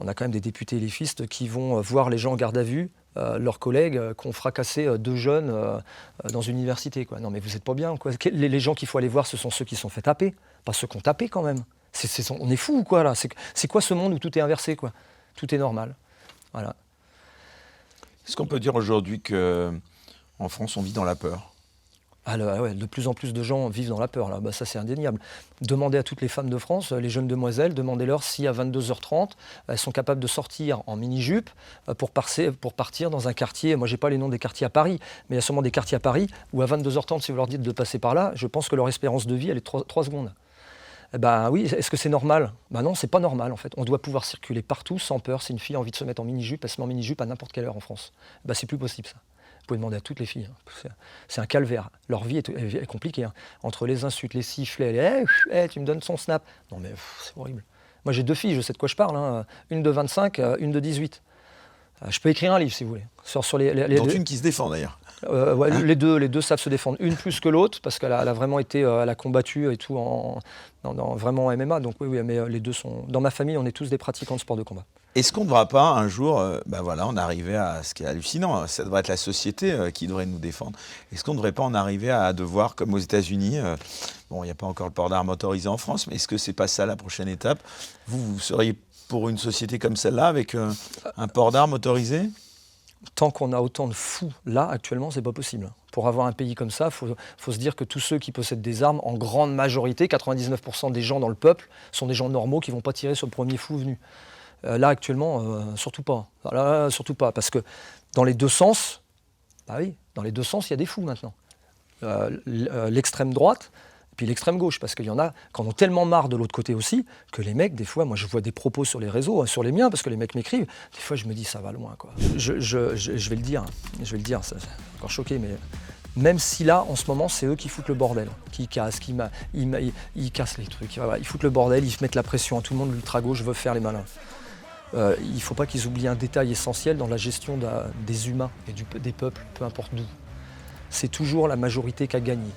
a quand même des députés LFistes qui vont voir les gens en garde à vue, leurs collègues qui ont fracassé 2 jeunes dans une université, quoi. Non, mais vous n'êtes pas bien, quoi. Les gens qu'il faut aller voir, ce sont ceux qui sont fait taper, pas ceux qui ont tapé quand même. On est fous ou quoi là? C'est quoi ce monde où tout est inversé, quoi? Tout est normal. Voilà. Est-ce qu'on peut dire aujourd'hui qu'en France, on vit dans la peur? De plus en plus de gens vivent dans la peur, là. Ça, c'est indéniable. Demandez à toutes les femmes de France, les jeunes demoiselles, demandez-leur si à 22h30, elles sont capables de sortir en mini-jupe pour partir dans un quartier. Moi, je n'ai pas les noms des quartiers à Paris, mais il y a sûrement des quartiers à Paris où à 22h30, si vous leur dites de passer par là, je pense que leur espérance de vie, elle est 3 secondes. Oui, est-ce que c'est normal? Non, c'est pas normal en fait. On doit pouvoir circuler partout sans peur. Si une fille a envie de se mettre en mini-jupe, elle se met en mini-jupe à n'importe quelle heure en France. C'est plus possible ça. Vous pouvez demander à toutes les filles. C'est un calvaire. Leur vie est compliquée. Entre les insultes, les sifflets, les tu me donnes son snap. Non mais c'est horrible. Moi j'ai 2 filles, je sais de quoi je parle. Hein. Une de 25, une de 18. Je peux écrire un livre si vous voulez. Sur les dont deux. Une qui se défend d'ailleurs. Ouais, les deux savent se défendre. Une plus que l'autre, parce qu'elle a vraiment été, elle a combattu et tout vraiment en MMA. Donc oui, mais les deux sont. Dans ma famille, on est tous des pratiquants de sport de combat. Est-ce qu'on ne devra pas un jour, on arriver à ce qui est hallucinant, ça devrait être la société qui devrait nous défendre. Est-ce qu'on ne devrait pas en arriver à devoir, comme aux États-Unis, il n'y a pas encore le port d'armes autorisé en France, mais est-ce que c'est pas ça la prochaine étape? Vous seriez pour une société comme celle-là, avec un port d'armes autorisé? Tant qu'on a autant de fous là, actuellement, c'est pas possible. Pour avoir un pays comme ça, faut se dire que tous ceux qui possèdent des armes, en grande majorité, 99% des gens dans le peuple, sont des gens normaux qui vont pas tirer sur le premier fou venu. Là, actuellement, surtout pas. Là, surtout pas. Parce que dans les deux sens, bah oui, dans les deux sens, il y a des fous maintenant. L'extrême droite, et puis l'extrême gauche. Parce qu'il y en a qui en ont tellement marre de l'autre côté aussi, que les mecs, des fois, moi je vois des propos sur les réseaux, sur les miens, parce que les mecs m'écrivent, des fois je me dis, ça va loin, quoi. Je vais le dire, ça c'est encore choqué, mais même si là, en ce moment, c'est eux qui foutent le bordel, qui cassent, ils cassent les trucs, ils foutent le bordel, ils mettent la pression à tout le monde, l'ultra-gauche veut faire les malins. Il ne faut pas qu'ils oublient un détail essentiel dans la gestion des humains et des peuples, peu importe d'où. C'est toujours la majorité qui a gagné.